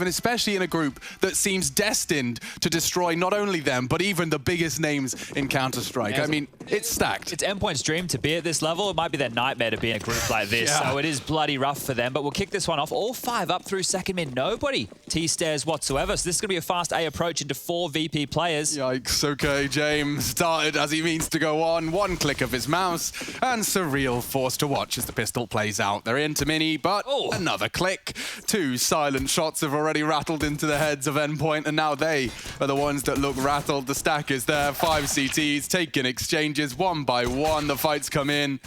and especially in a group that seems destined to destroy not only them, but even the biggest names in Counter-Strike. Yeah, I mean, it's stacked. It's Endpoint's dream to be at this level. It might be their nightmare to be in a group like this, so it is bloody rough for them. But we'll kick this one off. All 5 up through second mid. Nobody T-stairs whatsoever. So this is going to be a fast A approach into 4 VP players. Yikes, okay, James started as he means to go on. One click of his mouse, and Surreal forced to watch as the pistol plays out. They're into Mini, but another click. 2 silent shots have already rattled into the heads of Endpoint, and now they are the ones that look rattled. The stack is there, 5 CTs, taking exchanges one by one. The fights come in.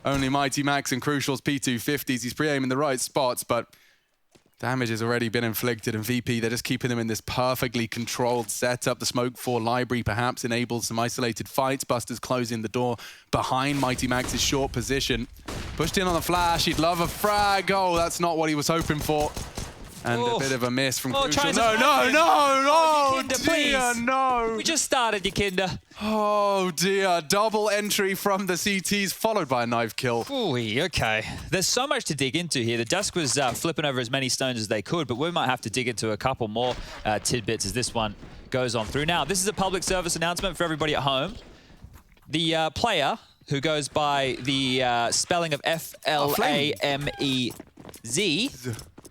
Only Mighty Max and Crucial's P250s. He's pre-aiming the right spots, but damage has already been inflicted, and VP, they're just keeping them in this perfectly controlled setup. The Smoke 4 library perhaps enables some isolated fights. Buster's closing the door behind Mighty Max's short position. Pushed in on the flash, he'd love a frag. Oh, that's not what he was hoping for. And a bit of a miss from Crucial. No, dear, no. We just started, Yakinda. Oh dear, double entry from the CTs, followed by a knife kill. Ooh, okay. There's so much to dig into here. The Dusk was flipping over as many stones as they could, but we might have to dig into a couple more tidbits as this one goes on through. Now, this is a public service announcement for everybody at home. The player who goes by the spelling of F-L-A-M-E-Z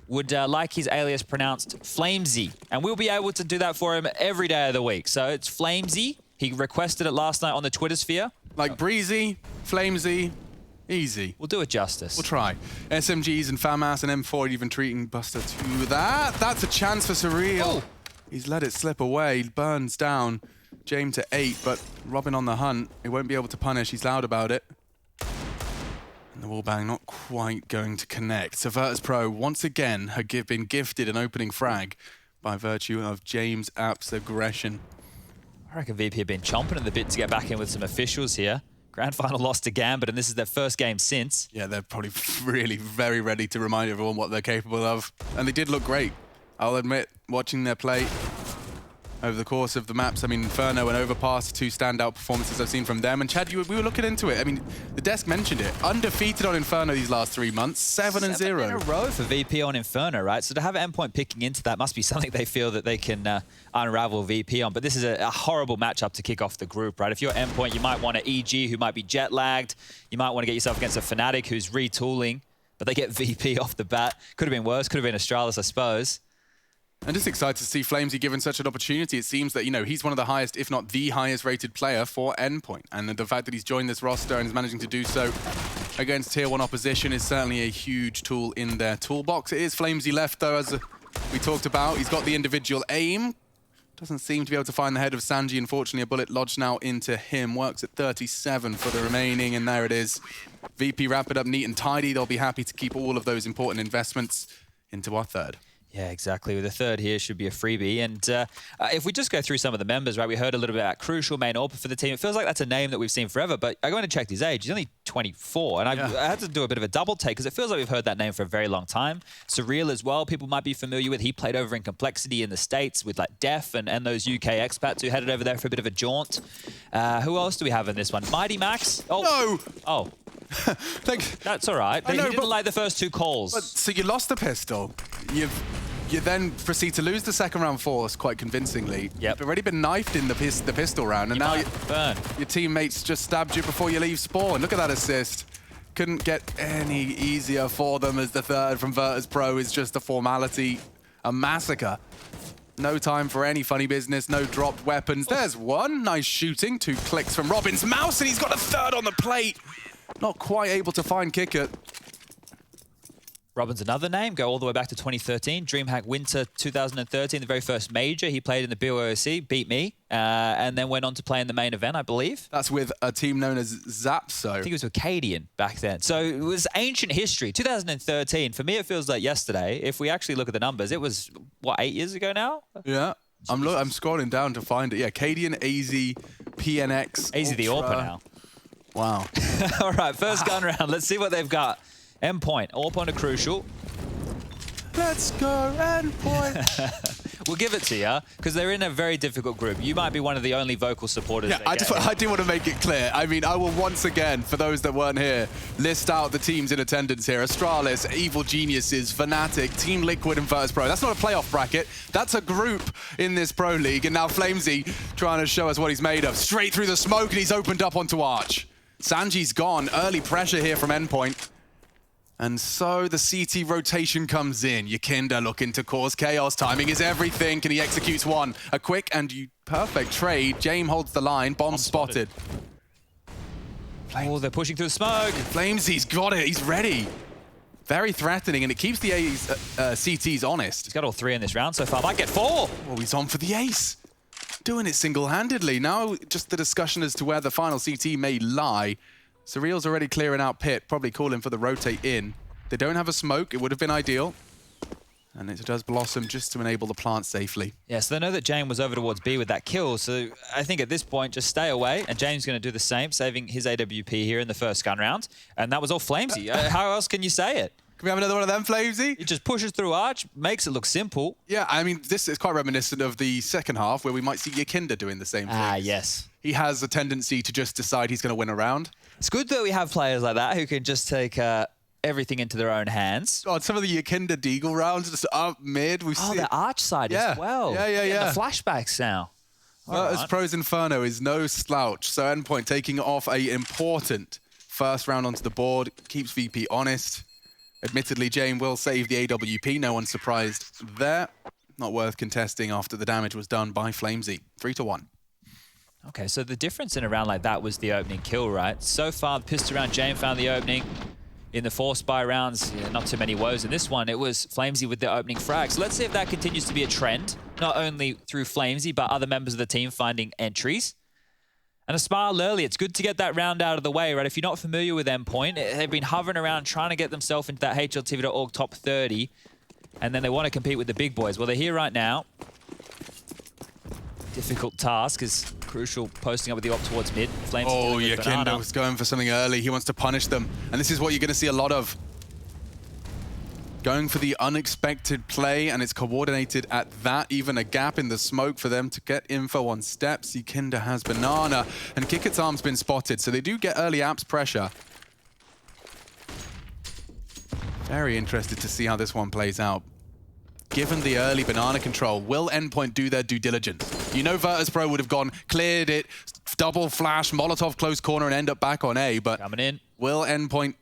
would like his alias pronounced Flamesy. And we'll be able to do that for him every day of the week. So it's Flamesy. He requested it last night on the Twitter sphere. Like breezy, flamesy, easy. We'll do it justice. We'll try. SMGs and FAMAS and M4 even treating Buster to that. That's a chance for Surreal. He's let it slip away. Burns down. James to 8, but Robin on the hunt. He won't be able to punish. He's loud about it. And the wallbang not quite going to connect. So Virtus.pro once again have been gifted an opening frag by virtue of James App's aggression. I reckon VP have been chomping at the bit to get back in with some officials here. Grand final loss to Gambit, and this is their first game since. Yeah, they're probably really very ready to remind everyone what they're capable of. And they did look great. I'll admit, watching their play over the course of the maps, I mean, Inferno and Overpass, 2 standout performances I've seen from them. And Chad, we were looking into it. I mean, the desk mentioned it. Undefeated on Inferno these last 3 months, 7-0. 7 in a row for VP on Inferno, right? So to have Endpoint picking into that must be something they feel that they can unravel VP on. But this is a horrible matchup to kick off the group, right? If you're Endpoint, you might want an EG who might be jet-lagged. You might want to get yourself against a Fnatic who's retooling, but they get VP off the bat. Could have been worse. Could have been Astralis, I suppose. I'm just excited to see Flamesy given such an opportunity. It seems that, you know, he's one of the highest, if not the highest rated player for Endpoint. And the fact that he's joined this roster and is managing to do so against tier 1 opposition is certainly a huge tool in their toolbox. It is Flamesy left, though, as we talked about. He's got the individual aim. Doesn't seem to be able to find the head of Sanji. Unfortunately, a bullet lodged now into him. Works at 37 for the remaining, and there it is. VP wrap it up neat and tidy. They'll be happy to keep all of those important investments into our third. Yeah, exactly. The third here should be a freebie. And if we just go through some of the members, right, we heard a little bit about Crucial, main AWPer for the team. It feels like that's a name that we've seen forever, but I went and checked his age. He's only 24. And I had to do a bit of a double take because it feels like we've heard that name for a very long time. Surreal as well, people might be familiar with. He played over in Complexity in the States with like Def and those UK expats who headed over there for a bit of a jaunt. Who else do we have in this one? Mighty Max? Oh. No! Oh. That's all right. He didn't like the first 2 calls. But, so you lost the pistol. You then proceed to lose the second round force quite convincingly. Yep. You've already been knifed in the pistol round, and now your teammates just stabbed you before you leave spawn. Look at that assist. Couldn't get any easier for them as the third from Virtus.pro is just a formality, a massacre. No time for any funny business, no dropped weapons. There's one. Nice shooting. 2 clicks from Robin's mouse, and he's got a third on the plate. Not quite able to find Kicker. Robin's another name, go all the way back to 2013. DreamHack Winter 2013, the very first major. He played in the BOC, beat me, and then went on to play in the main event, I believe. That's with a team known as Zapso. I think it was Acadian back then. So it was ancient history. 2013, for me it feels like yesterday. If we actually look at the numbers, it was, what, 8 years ago now? Yeah. I'm scrolling down to find it. Yeah, Acadian, AZ, PNX, AZ the AWPer now. Wow. All right, first gun round. Let's see what they've got. Endpoint, AWPer to Crucial. Let's go, Endpoint. We'll give it to you, because they're in a very difficult group. You might be one of the only vocal supporters. Yeah, I do want to make it clear. I mean, I will once again, for those that weren't here, list out the teams in attendance here. Astralis, Evil Geniuses, Fnatic, Team Liquid, and Virtus.pro. That's not a playoff bracket. That's a group in this Pro League. And now Flamesy trying to show us what he's made of. Straight through the smoke, and he's opened up onto Arch. Sanji's gone. Early pressure here from Endpoint. And so the CT rotation comes in. Yakinda looking to cause chaos. Timing is everything. And he executes one. A quick and perfect trade. James holds the line. Bomb spotted. Oh, they're pushing through the smoke. Flamesy's got it. He's ready. Very threatening, and it keeps the CTs honest. He's got all 3 in this round so far. Might get 4. Oh, he's on for the ace. Doing it single-handedly. Now just the discussion as to where the final CT may lie. Surreal's already clearing out pit, probably calling for the rotate in. They don't have a smoke, it would have been ideal. And it does blossom just to enable the plant safely. Yeah, so they know that James was over towards B with that kill, so I think at this point, just stay away, and James is going to do the same, saving his AWP here in the first gun round. And that was all Flamesy. How else can you say it? Can we have another one of them, Flamesy? He just pushes through Arch, makes it look simple. Yeah, I mean, this is quite reminiscent of the second half, where we might see Yakinda doing the same thing. Ah, yes. He has a tendency to just decide he's going to win a round. It's good that we have players like that who can just take everything into their own hands. God, some of the Yakinda Deagle rounds just up mid. We see the Arch side as well. Yeah. The flashbacks now. Virtus.pro's Inferno is no slouch. So Endpoint taking off a important first round onto the board. Keeps VP honest. Admittedly, James will save the AWP. No one's surprised there. Not worth contesting after the damage was done by Flamesy. 3-1. Okay, so the difference in a round like that was the opening kill, right? So far, the pistol round, James found the opening. In the 4 spy rounds, not too many woes. In this one, it was Flamesy with the opening frag. So let's see if that continues to be a trend, not only through Flamesy, but other members of the team finding entries. And a smile early. It's good to get that round out of the way, right? If you're not familiar with Endpoint, they've been hovering around trying to get themselves into that HLTV.org top 30, and then they want to compete with the big boys. Well, they're here right now. Difficult task is Crucial posting up with the op towards mid. Flames Yakinda was going for something early. He wants to punish them. And this is what you're going to see a lot of. Going for the unexpected play, and it's coordinated at that. Even a gap in the smoke for them to get info on steps. Yakinda has banana, and Kikit's arm's been spotted, so they do get early apps pressure. Very interested to see how this one plays out. Given the early banana control, will Endpoint do their due diligence? You know Virtus.pro would have gone, cleared it, double flash, Molotov close corner, and end up back on A, but coming in. Will Endpoint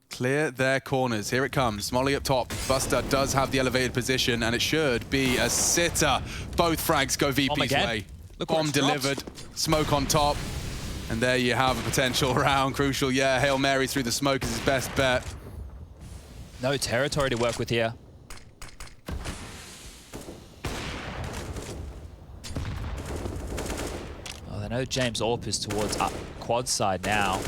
clear their corners? Here it comes. Molly up top. Buster does have the elevated position, and it should be a sitter. Both frags go VP's way. Bomb delivered. Smoke on top. And there you have a potential round. Crucial, yeah. Hail Mary through the smoke is his best bet. No territory to work with here. Well, I know James Orp is towards quad side now.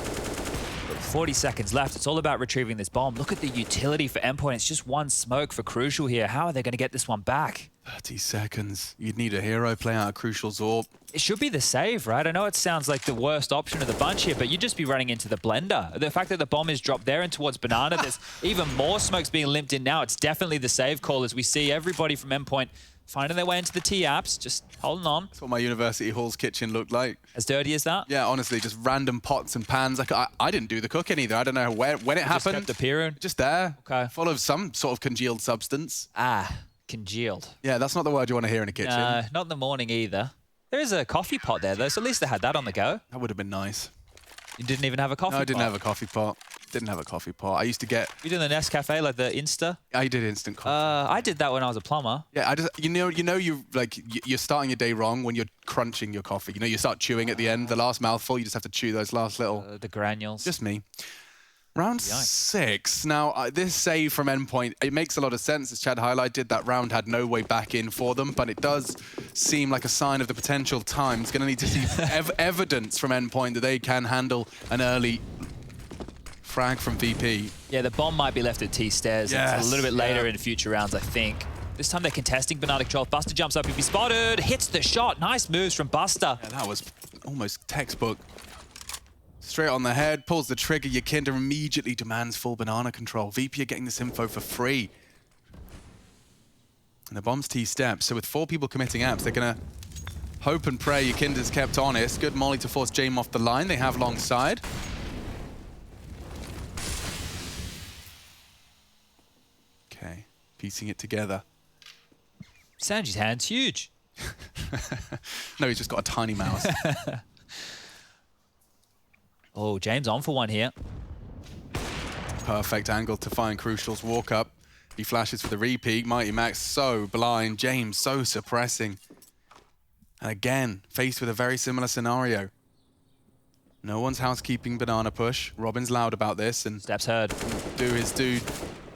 40 seconds left. It's all about retrieving this bomb. Look at the utility for Endpoint. It's just one smoke for Crucial here. How are they going to get this one back? 30 seconds. You'd need a hero play out of Crucial's Orb. It should be the save, right? I know it sounds like the worst option of the bunch here, but you'd just be running into the blender. The fact that the bomb is dropped there and towards Banana, there's even more smokes being limped in now. It's definitely the save call as we see everybody from Endpoint finding their way into the T-apps, just holding on. That's what my University Hall's kitchen looked like. As dirty as that? Yeah, honestly, just random pots and pans. Like I didn't do the cooking either. I don't know when it happened. Just kept appearing? Just there. Okay. Full of some sort of congealed substance. Ah, congealed. Yeah, that's not the word you want to hear in a kitchen. Not in the morning either. There is a coffee pot there, though, so at least they had that on the go. That would have been nice. You didn't even have a coffee pot? No, I didn't have a coffee pot. Didn't have a coffee pot. I used to get... You doing the Nescafe, like the Insta? I did instant coffee. I did that when I was a plumber. Yeah, you're starting your day wrong when you're crunching your coffee. You know, you start chewing at the end, the last mouthful, you just have to chew those last little... the granules. Just me. Round 6. Now, this save from Endpoint, it makes a lot of sense. As Chad highlighted, that round had no way back in for them, but it does seem like a sign of the potential time. It's going to need to see evidence from Endpoint that they can handle an early frag from VP. Yeah, the bomb might be left at T-stairs. Yes, it's a little bit later in future rounds, I think. This time they're contesting banana control. Buster jumps up if he's spotted. Hits the shot. Nice moves from Buster. Yeah, that was almost textbook. Straight on the head, pulls the trigger. Yakinda immediately demands full banana control. VP are getting this info for free. And the bomb's T-step, so with 4 people committing apps, they're gonna hope and pray Yakinda's kept honest. Good molly to force James off the line. They have long side. Okay, piecing it together. Sanji's hand's huge. No, he's just got a tiny mouse. Oh, James on for one here. Perfect angle to find Crucial's walk up. He flashes for the repeat. Mighty Max so blind. James so suppressing. And again, faced with a very similar scenario. No one's housekeeping banana push. Robin's loud about this and Steps heard. do his dude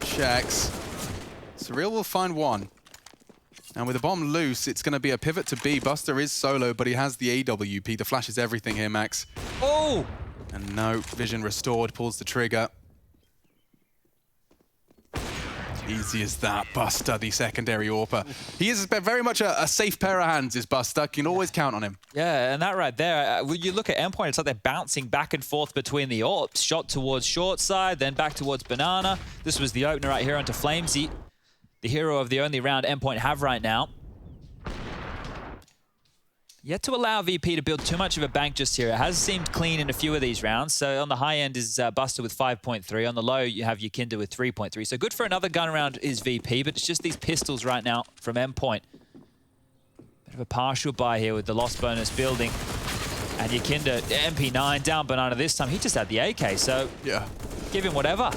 checks. Surreal will find one. And with the bomb loose, it's going to be a pivot to B. Buster is solo, but he has the AWP. The flash is everything here, Max. Oh! And no, vision restored, pulls the trigger. Easy as that. Buster, the secondary AWPer. He is very much a safe pair of hands, is Buster. You can always count on him. Yeah, and that right there, when you look at Endpoint, it's like they're bouncing back and forth between the AWPs. Shot towards short side, then back towards banana. This was the opener right here onto Flamesy, the hero of the only round Endpoint have right now. Yet to allow VP to build too much of a bank just here. It has seemed clean in a few of these rounds. So on the high end is Buster with 5.3. On the low, you have Yakinda with 3.3. So good for another gun round is VP, but it's just these pistols right now from Endpoint. Bit of a partial buy here with the loss bonus building. And Yakinda, MP9 down banana this time. He just had the AK, so yeah, give him whatever.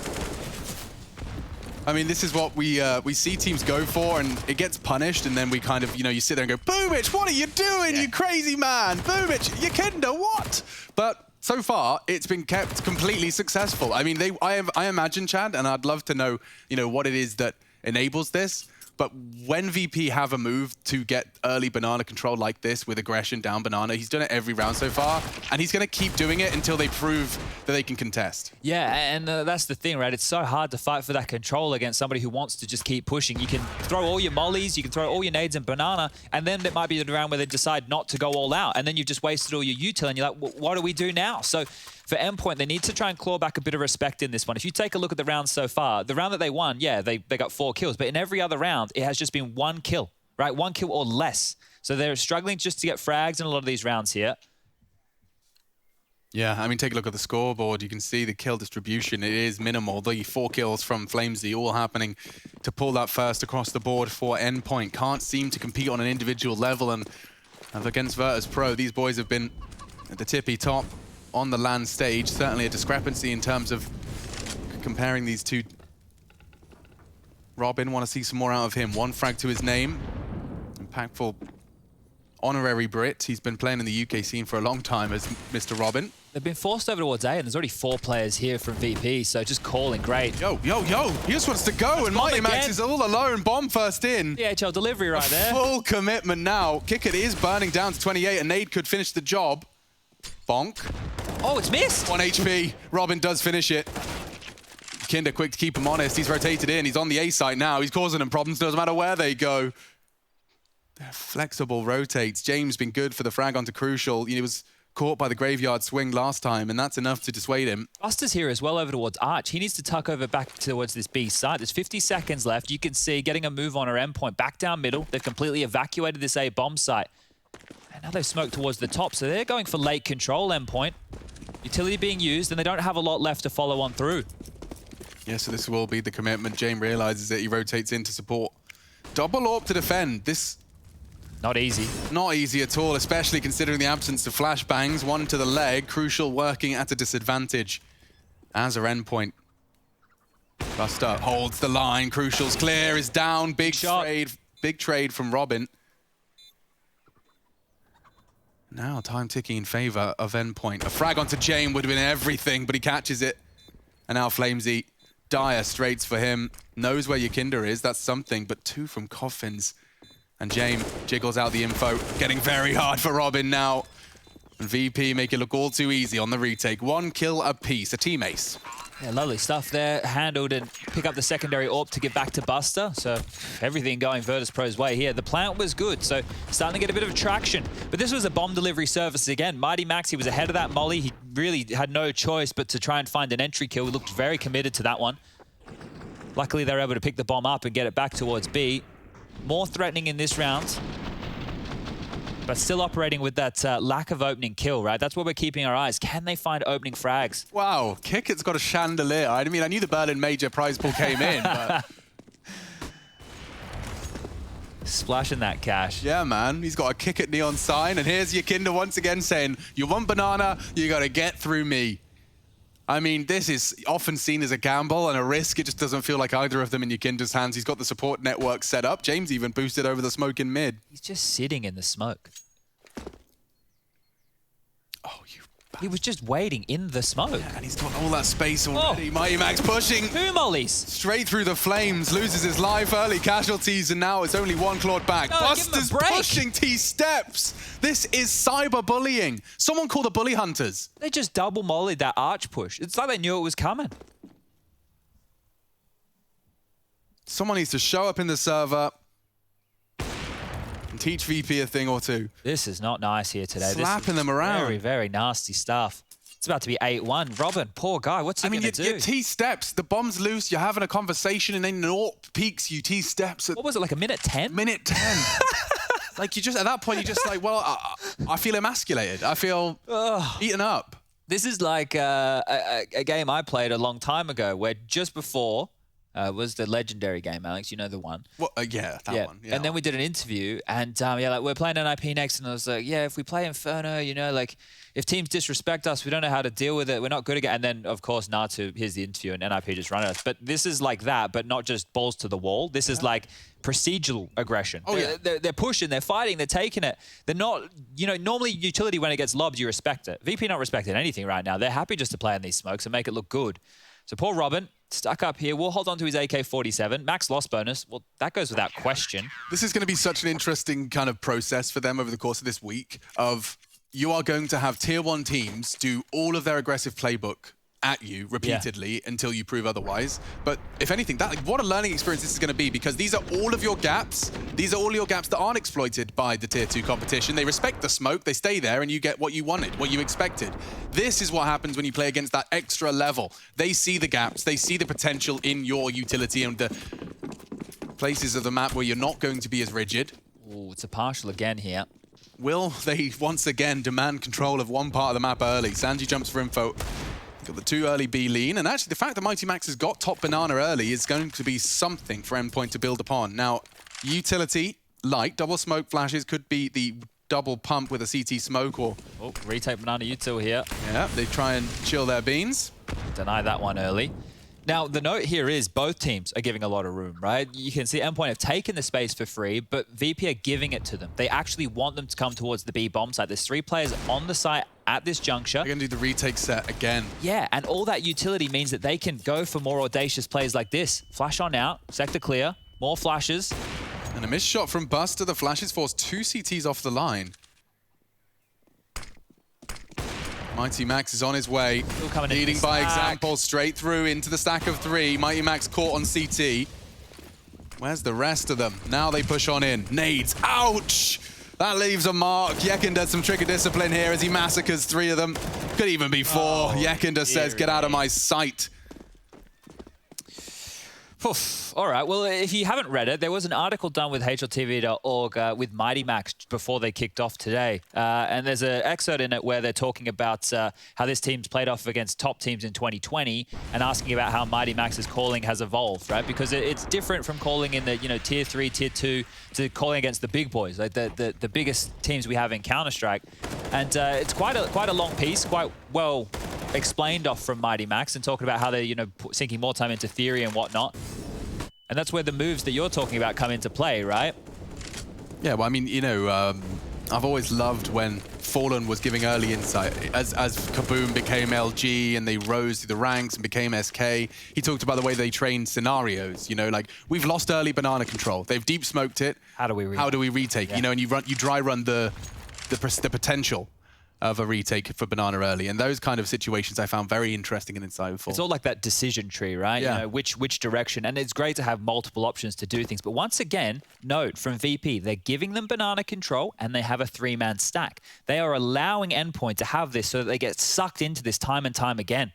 I mean, this is what we see teams go for, and it gets punished, and then we kind of, you sit there and go, Boomich, what are you doing, you crazy man? Boomich, Yakinda, what? But so far, it's been kept completely successful. I mean, I imagine, Chad, and I'd love to know, what it is that enables this. But when VP have a move to get early banana control like this with aggression down banana, he's done it every round so far, and he's going to keep doing it until they prove that they can contest. Yeah, and that's the thing, right? It's so hard to fight for that control against somebody who wants to just keep pushing. You can throw all your mollies, you can throw all your nades in banana, and then there might be a round where they decide not to go all out, and then you've just wasted all your util, and you're like, what do we do now? So for Endpoint, they need to try and claw back a bit of respect in this one. If you take a look at the rounds so far, the round that they won, yeah, they got 4 kills, but in every other round, it has just been 1 kill, right? 1 kill or less. So they're struggling just to get frags in a lot of these rounds here. Yeah, I mean, take a look at the scoreboard. You can see the kill distribution. It is minimal. The 4 kills from Flamesy all happening to pull that first across the board for Endpoint. Can't seem to compete on an individual level, and against Virtus.pro, these boys have been at the tippy top on the LAN stage. Certainly a discrepancy in terms of comparing these two. Robin, want to see some more out of him. 1 frag to his name. Impactful honorary Brit. He's been playing in the UK scene for a long time as Mr. Robin. They've been forced over towards A, and there's already 4 players here from VP, so just calling great. Yo, he just wants to go, and Mighty Max is all alone. Bomb first in. The HL delivery right there. Full commitment now. Kick it is burning down to 28. A nade could finish the job. Bonk. Oh, it's missed. 1 HP. Robin does finish it. Kinder quick to keep him honest. He's rotated in. He's on the A site now. He's causing them problems. Doesn't matter where they go. They're flexible rotates. James been good for the frag onto Crucial. He was caught by the graveyard swing last time, and that's enough to dissuade him. Buster's here as well over towards Arch. He needs to tuck over back towards this B site. There's 50 seconds left. You can see getting a move on her Endpoint. Back down middle. They've completely evacuated this A bomb site. And now they've smoked towards the top, so they're going for late control Endpoint. Utility being used, and they don't have a lot left to follow on through. Yeah, so this will be the commitment. James realizes it. He rotates in to support. Double AWP to defend. This... Not easy. Not easy at all, especially considering the absence of flashbangs. 1 to the leg. Crucial working at a disadvantage. As a Endpoint. Buster holds the line. Crucial's clear, is down. Big trade from Robin. Now time ticking in favor of Endpoint. A frag onto James would have been everything, but he catches it. And now Flamesy, dire straights for him. Knows where Yakinda is, that's something, but 2 from Coffins. And James jiggles out the info, getting very hard for Robin now. And VP make it look all too easy on the retake. 1 kill apiece, a team ace. Yeah, lovely stuff there. Handled and pick up the secondary AWP to get back to Buster. So everything going Virtus.pro's way here. The plant was good, so starting to get a bit of traction. But this was a bomb delivery service again. Mighty Max, he was ahead of that molly. He really had no choice but to try and find an entry kill. He looked very committed to that one. Luckily, they were able to pick the bomb up and get it back towards B. More threatening in this round, but still operating with that lack of opening kill, right? That's where we're keeping our eyes. Can they find opening frags? Wow, Kickett's got a chandelier. I mean, I knew the Berlin Major prize pool came in, but... Splashing that cash. Yeah, man. He's got a Kickett neon sign, and here's Yakinda once again saying, you want banana, you got to get through me. I mean, this is often seen as a gamble and a risk. It just doesn't feel like either of them in Yakinda's hands. He's got the support network set up. James even boosted over the smoke in mid. He's just sitting in the smoke. Oh, you... He was just waiting in the smoke. Yeah, and he's got all that space already. Oh. Mighty Max pushing. Two mollies. Straight through the flames, loses his life, early casualties, and now it's only one clawed back. No, Buster's pushing T-steps. This is cyberbullying. Someone call the bully hunters. They just double mollied that arch push. It's like they knew it was coming. Someone needs to show up in the server and teach VP a thing or two. This is not nice here today. Slapping them around. Very, very nasty stuff. It's about to be 8-1. Robin, poor guy, what's he going to do? You T-steps, the bomb's loose, you're having a conversation, and then Naught peeks you T-steps. What was it, like a minute 10? Minute 10. Like, you just, at that point, you're just like, well, I feel emasculated. I feel eaten up. This is like a game I played a long time ago where just before was the legendary game, Alex. You know the one. Well, yeah, that one. Yeah. And then we did an interview, and yeah, like we're playing NIP next, and I was like, yeah, if we play Inferno, you know, like if teams disrespect us, we don't know how to deal with it. We're not good at it. And then, of course, Natu, here's the interview, and NIP just run at us. But this is like that, but not just balls to the wall. This is like procedural aggression. Oh, yeah. They're pushing, they're fighting, they're taking it. They're not, you know, normally utility when it gets lobbed, you respect it. VP not respecting anything right now. They're happy just to play in these smokes and make it look good. So poor Robin, stuck up here. We'll hold on to his AK-47. Max loss bonus. Well, that goes without question. This is going to be such an interesting kind of process for them over the course of this week of you are going to have tier 1 teams do all of their aggressive playbook at you repeatedly until you prove otherwise. But if anything, that what a learning experience this is going to be, because these are all of your gaps. These are all your gaps that aren't exploited by the tier 2 competition. They respect the smoke, they stay there, and you get what you wanted, what you expected. This is what happens when you play against that extra level. They see the gaps, they see the potential in your utility and the places of the map where you're not going to be as rigid. Ooh, it's a partial again here. Will they once again demand control of one part of the map early? Sanji jumps for info. Got the too early B lean, and actually the fact that Mighty Max has got top banana early is going to be something for Endpoint to build upon. Now, utility, light, double smoke flashes could be the double pump with a CT smoke or... Oh, retake banana util here. Yeah, they try and chill their beans. Deny that one early. Now, the note here is both teams are giving a lot of room, right? You can see Endpoint have taken the space for free, but VP are giving it to them. They actually want them to come towards the B bomb site. There's 3 players on the site at this juncture. They're going to do the retake set again. Yeah, and all that utility means that they can go for more audacious plays like this. Flash on out, sector clear, more flashes. And a missed shot from Buster. The flashes force 2 CTs off the line. Mighty Max is on his way, leading by example, straight through into the stack of 3. Mighty Max caught on CT. Where's the rest of them? Now they push on in. Nades, ouch! That leaves a mark. Yekin does some trick of discipline here as he massacres 3 of them. Could even be 4. Oh, Yekin says, get out of my sight. Oof. All right, well, if you haven't read it, there was an article done with HLTV.org with Mighty Max before they kicked off today. And there's an excerpt in it where they're talking about how this team's played off against top teams in 2020 and asking about how Mighty Max's calling has evolved, right? Because it's different from calling in the, you know, tier 3, tier 2 to calling against the big boys, like the biggest teams we have in Counter-Strike. And it's quite a long piece, quite well explained off from Mighty Max and talking about how they're, you know, sinking more time into theory and whatnot. And that's where the moves that you're talking about come into play, right? Yeah, well, I mean, you know, I've always loved when Fallen was giving early insight. As Kaboom became LG and they rose through the ranks and became SK, he talked about the way they trained scenarios. You know, like, we've lost early banana control. They've deep smoked it. How do we retake? Yeah. You know, and you dry run the potential of a retake for banana early, and those kind of situations I found very interesting and insightful. It's all like that decision tree, right? Yeah. You know, which direction, and it's great to have multiple options to do things. But once again, note from VP, they're giving them banana control and they have a 3-man stack. They are allowing Endpoint to have this so that they get sucked into this time and time again.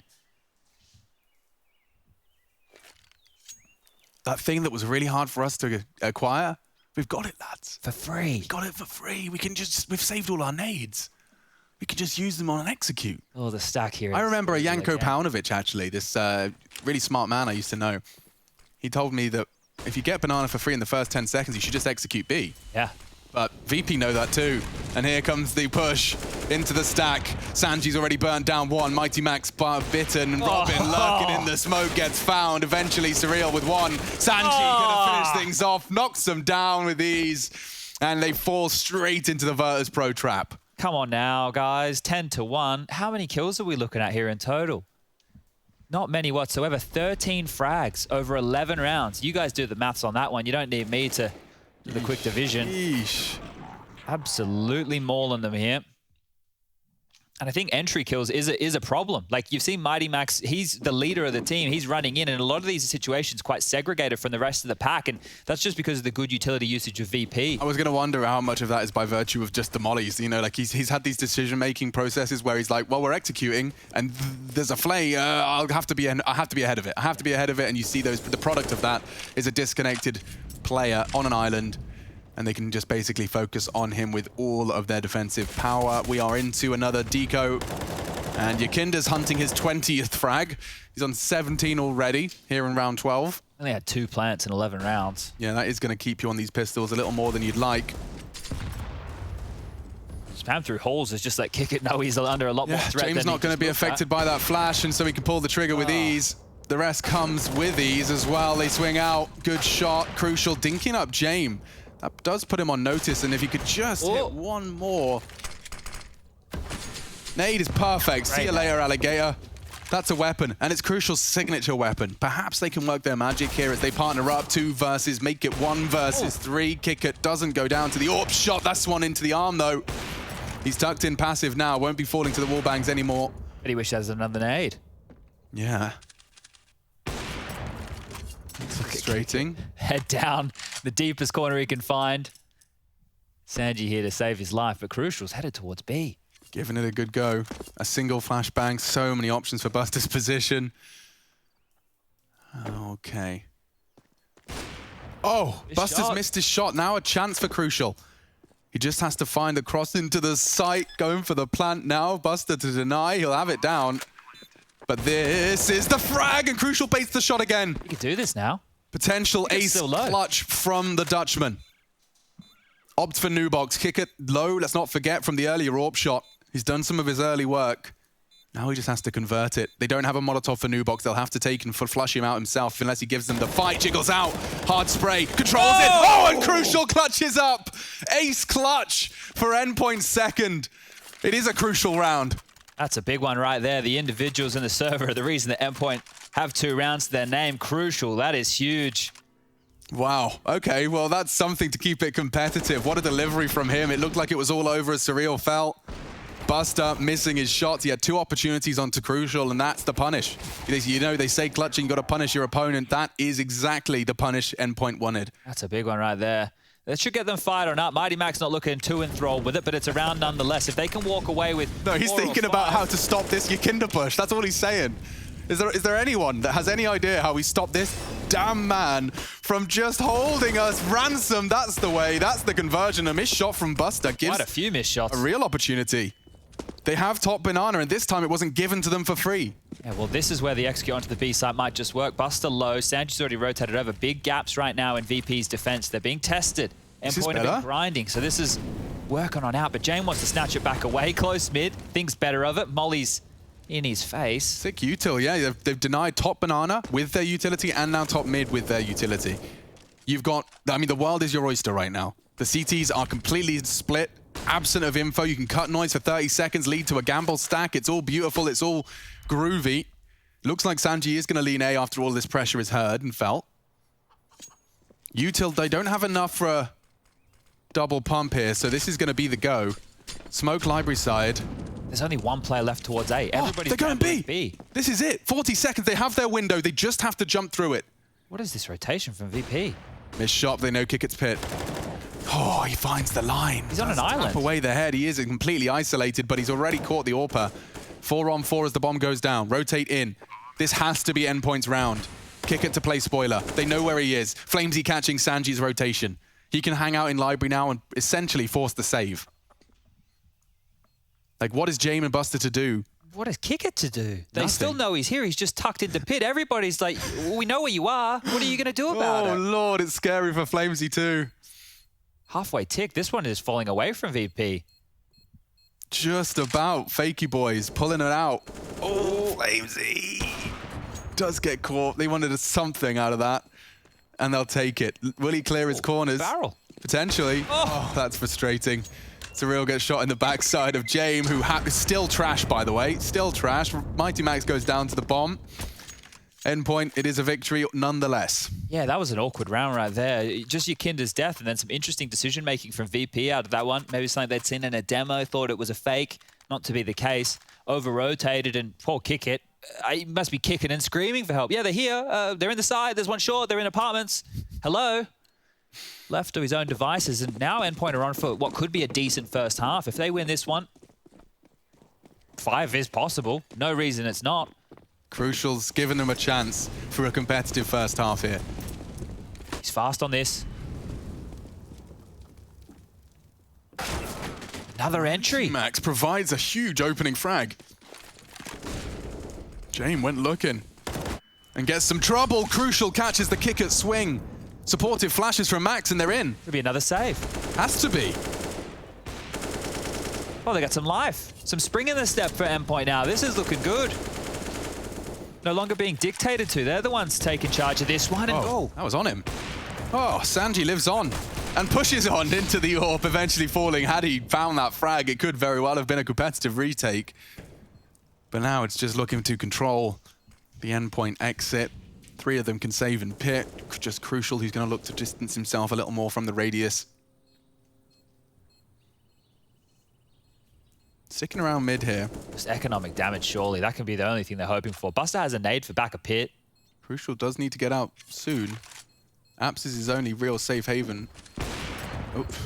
That thing that was really hard for us to acquire, We've got it, lads. For free. We got it for free. We've saved all our nades. We could just use them on an execute. Oh, the stack here. I remember a Janko Paunovic, actually, this really smart man I used to know. He told me that if you get banana for free in the first 10 seconds, you should just execute B. Yeah. But VP know that too. And here comes the push into the stack. Sanji's already burnt down one. Mighty Max bitten. Robin lurking in the smoke gets found. Eventually Surreal with one. Sanji gonna finish things off. Knocks them down with ease. And they fall straight into the Virtus.pro trap. Come on now, guys. 10-1. How many kills are we looking at here in total? Not many whatsoever. 13 frags over 11 rounds. You guys do the maths on that one. You don't need me to do the quick division. Yeesh. Absolutely mauling them here. And I think entry kills is a problem. Like, you've seen Mighty Max, he's the leader of the team. He's running in, and a lot of these situations quite segregated from the rest of the pack, and that's just because of the good utility usage of VP. I was going to wonder how much of that is by virtue of just the mollies. You know, like he's had these decision-making processes where he's like, well, we're executing, and there's a flay. I have to be ahead of it. I have to be ahead of it, and you see the product of that is a disconnected player on an island, and they can just basically focus on him with all of their defensive power. We are into another deco, and Yakinda's hunting his 20th frag. He's on 17 already here in round 12. Only had 2 plants in 11 rounds. Yeah, that is going to keep you on these pistols a little more than you'd like. Spam through holes is just like kick it. No, he's under a lot more threat. James not going to be affected by that flash, and so he can pull the trigger with ease. The rest comes with ease as well. They swing out. Good shot. Crucial. Dinking up James. That does put him on notice, and if he could just hit one more. Nade is perfect. See you later, Alligator. That's a weapon, and it's Crucial's signature weapon. Perhaps they can work their magic here as they partner up. 2 versus, make it 1 versus 3. Kick it doesn't go down to the AWP shot. That's one into the arm, though. He's tucked in passive now. Won't be falling to the wall bangs anymore. But he wishes there was another nade. Yeah. Frustrating. Head down, the deepest corner he can find. Sanji here to save his life, but Crucial's headed towards B. Giving it a good go. A single flashbang. So many options for Buster's position. Okay. Oh, Buster's missed his shot. Now a chance for Crucial. He just has to find the cross into the site. Going for the plant now. Buster to deny. He'll have it down. But this is the frag, and Crucial baits the shot again. You can do this now. Potential ace clutch from the Dutchman. Opts for Nubox. Kick it low. Let's not forget from the earlier AWP shot. He's done some of his early work. Now he just has to convert it. They don't have a Molotov for Nubox. They'll have to take and flush him out himself unless he gives them the fight. Jiggles out. Hard spray. Controls it. Oh, and Crucial clutches up. Ace clutch for Endpoint second. It is a crucial round. That's a big one right there. The individuals in the server are the reason that Endpoint have 2 rounds to their name. Crucial. That is huge. Wow. Okay, well, that's something to keep it competitive. What a delivery from him. It looked like it was all over as Surreal fell. Buster missing his shots. He had 2 opportunities onto Crucial, and that's the punish. You know, they say clutching, you got to punish your opponent. That is exactly the punish Endpoint wanted. That's a big one right there. That should get them fired on up. Mighty Max not looking too enthralled with it, but it's a round nonetheless. If they can walk away with No, he's thinking about how to stop this Yakinda push. That's all he's saying. Is there anyone that has any idea how we stop this damn man from just holding us ransom? That's the way. That's the conversion. A missed shot from Buster gives quite a few missed shots. A real opportunity. They have top banana, and this time it wasn't given to them for free. Yeah, well, this is where the execute onto the B site might just work. Buster low. Sanji's already rotated over. Big gaps right now in VP's defense. They're being tested. Endpoint have been grinding, so this is working on out. But Jane wants to snatch it back away. Close mid. Thinks better of it. Molly's in his face. Sick util, yeah. They've denied top banana with their utility and now top mid with their utility. You've got, I mean, the world is your oyster right now. The CTs are completely split. Absent of info, you can cut noise for 30 seconds, lead to a gamble stack. It's all beautiful, it's all groovy. Looks like Sanji is going to lean A after all this pressure is heard and felt. Util, they don't have enough for a double pump here, so this is going to be the go. Smoke library side. There's only 1 player left towards A. Everybody's they're going B. This is it. 40 seconds, they have their window. They just have to jump through it. What is this rotation from VP? Missed shot, they know kick its pit. Oh, he finds the line. He's on an island. Tap away the head. He is completely isolated, but he's already caught the AWPer. 4-on-4 as the bomb goes down. Rotate in. This has to be Endpoint's round. Kick it to play spoiler. They know where he is. Flamesy catching Sanji's rotation. he can hang out in library now and essentially force the save. Like, what is Jame and Buster to do? What is Kicker to do? They Nothing. still know he's here. He's just tucked into pit. Everybody's like, we know where you are. What are you going to do about it? Oh, Lord, it's scary for Flamesy too. Halfway tick. This one is falling away from VP. Just about. Fakey boys pulling it out. Oh, Flamesy does get caught. They wanted something out of that, and they'll take it. Will he clear his corners? Barrel. Potentially. Oh, that's frustrating. Surreal gets shot in the backside of Jame, who is still trash, by the way. Still trash. Mighty Max goes down to the bomb. Endpoint, it is a victory nonetheless. Yeah, that was an awkward round right there. Just your Kinder's death and then some interesting decision-making from VP out of that one. Maybe something they'd seen in a demo, thought it was a fake. Not to be the case. Over-rotated and poor kick it. He must be kicking and screaming for help. Yeah, they're here. They're in the side. There's one short. They're in apartments. Hello? Left to his own devices, and now Endpoint are on for what could be a decent first half. If they win this one, 5 is possible. No reason it's not. Crucial's given them a chance for a competitive first half here. He's fast on this. Another entry. Max provides a huge opening frag. Jame went looking and gets some trouble. Crucial catches the kick at swing. Supportive flashes from Max and they're in. Could be another save. Has to be. Oh, they got some life. Some spring in the step for Endpoint now. This is looking good. No longer being dictated to. They're the ones taking charge of this one. And that was on him. Oh, Sanji lives on and pushes on into the AWP, eventually falling. Had he found that frag, it could very well have been a competitive retake. But now it's just looking to control the Endpoint exit. 3 of them can save in pit. Just Crucial, who's going to look to distance himself a little more from the radius. Sticking around mid here. Just economic damage, surely. That can be the only thing they're hoping for. Buster has a nade for back of pit. Crucial does need to get out soon. Apps is his only real safe haven.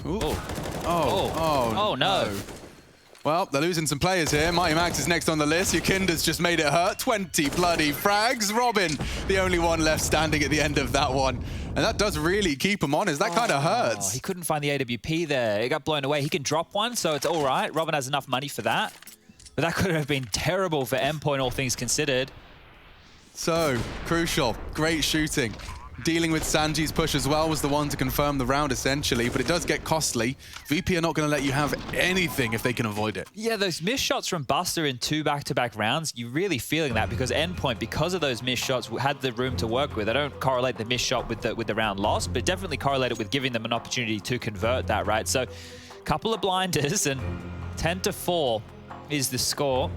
Oh, no. Well, they're losing some players here. Mighty Max is next on the list. Yakinda's just made it hurt. 20 bloody frags. Robin, the only one left standing at the end of that one. And that does really keep him honest. That kind of hurts. He couldn't find the AWP there. It got blown away. He can drop one, so it's all right. Robin has enough money for that. But that could have been terrible for Endpoint, all things considered. So, Crucial, great shooting. Dealing with Sanji's push as well was the one to confirm the round, essentially, but it does get costly. VP are not going to let you have anything if they can avoid it. Yeah, those missed shots from Buster in 2 back-to-back rounds, you're really feeling that because Endpoint, because of those missed shots, had the room to work with. I don't correlate the missed shot with the round lost, but definitely correlate it with giving them an opportunity to convert that, right? So, couple of blinders and 10-4 is the score.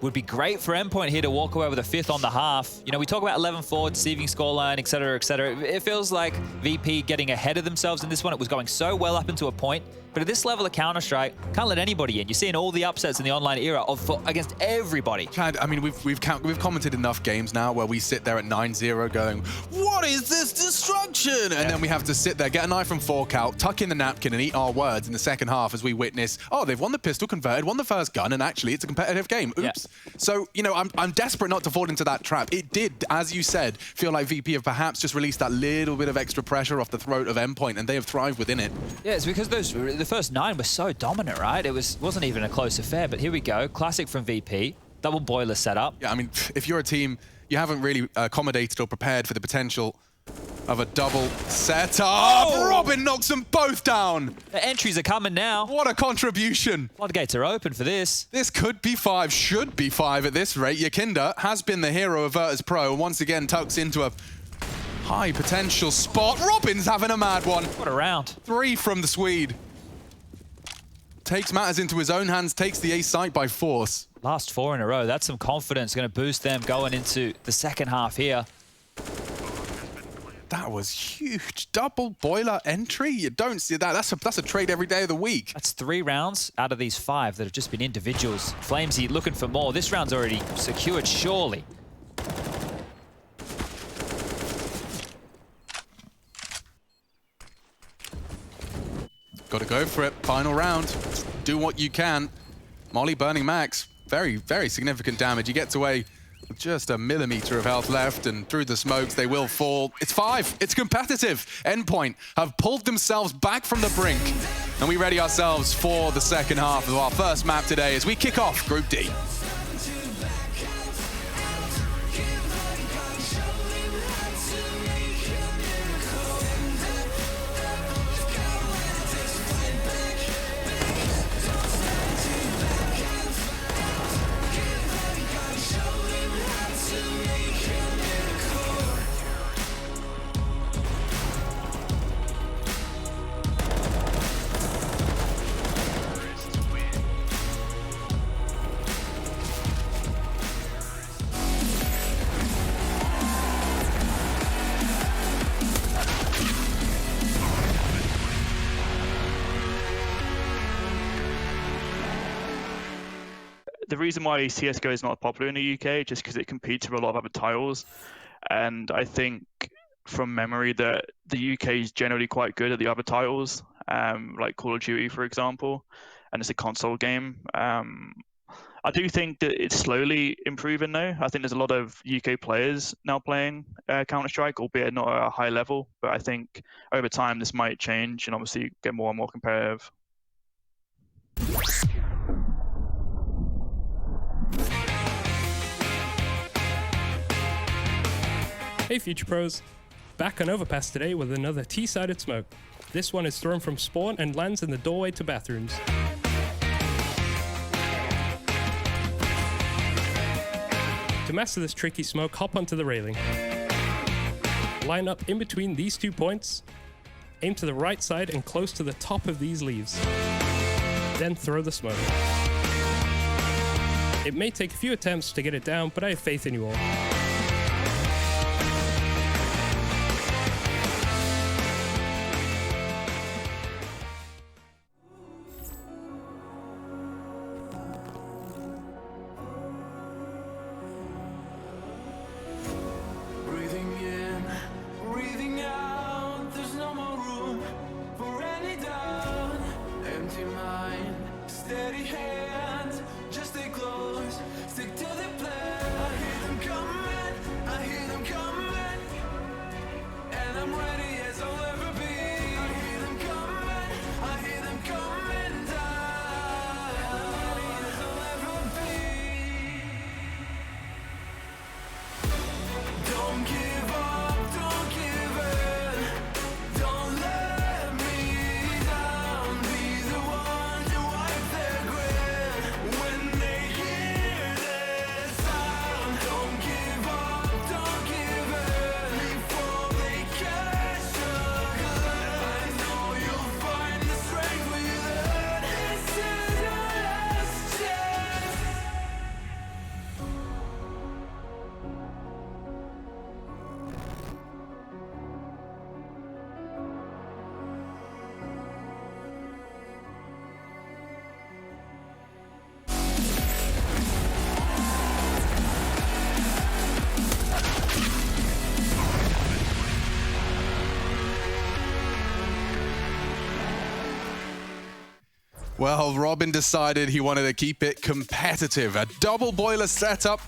Would be great for Endpoint here to walk away with a 5th on the half. You know, we talk about 11-4, deceiving scoreline, et cetera, et cetera. It feels like VP getting ahead of themselves in this one. It was going so well up into a point. But at this level of Counter-Strike, can't let anybody in. You're seeing all the upsets in the online era against everybody. Chad, I mean, we've commented enough games now where we sit there at 9-0 going, what is this destruction? And then we have to sit there, get a knife from fork out, tuck in the napkin and eat our words in the second half as we witness, oh, they've won the pistol, converted, won the first gun, and actually it's a competitive game. Oops. Yeah. So, you know, I'm desperate not to fall into that trap. It did, as you said, feel like VP have perhaps just released that little bit of extra pressure off the throat of Endpoint, and they have thrived within it. Yeah, it's because the first 9 were so dominant, right? It wasn't even a close affair, but here we go. Classic from VP. Double boiler setup. Yeah, I mean, if you're a team, you haven't really accommodated or prepared for the potential of a double setup. Oh! Robin knocks them both down. The entries are coming now. What a contribution. Floodgates are open for this. This could be 5, should be 5 at this rate. Yakinda has been the hero of Virtus.pro and once again tucks into a high potential spot. Robin's having a mad one. What a round. 3 from the Swede. Takes matters into his own hands, takes the ace site by force. Last 4 in a row. That's some confidence. Going to boost them going into the second half here. That was huge. Double boiler entry. You don't see that. That's a trade every day of the week. That's 3 rounds out of these 5 that have just been individuals. Flamesy looking for more. This round's already secured, surely. Got to go for it. Final round. Do what you can. Molly burning Max. Very, very significant damage. He gets away Just a millimeter of health left, and through the smokes, they will fall. It's 5. It's competitive. Endpoint have pulled themselves back from the brink, and we ready ourselves for the second half of our first map today as we kick off Group D. The reason why CSGO is not popular in the UK just because it competes with a lot of other titles, and I think from memory that the UK is generally quite good at the other titles, like Call of Duty, for example, and it's a console game. I do think that it's slowly improving though. I think there's a lot of UK players now playing Counter-Strike, albeit not at a high level, but I think over time this might change and obviously get more and more competitive. Hey Future Pros, back on Overpass today with another T-sided smoke. This one is thrown from spawn and lands in the doorway to bathrooms. To master this tricky smoke, hop onto the railing. Line up in between these 2 points, aim to the right side and close to the top of these leaves. Then throw the smoke. It may take a few attempts to get it down, but I have faith in you all. Well, Robin decided he wanted to keep it competitive. A double boiler setup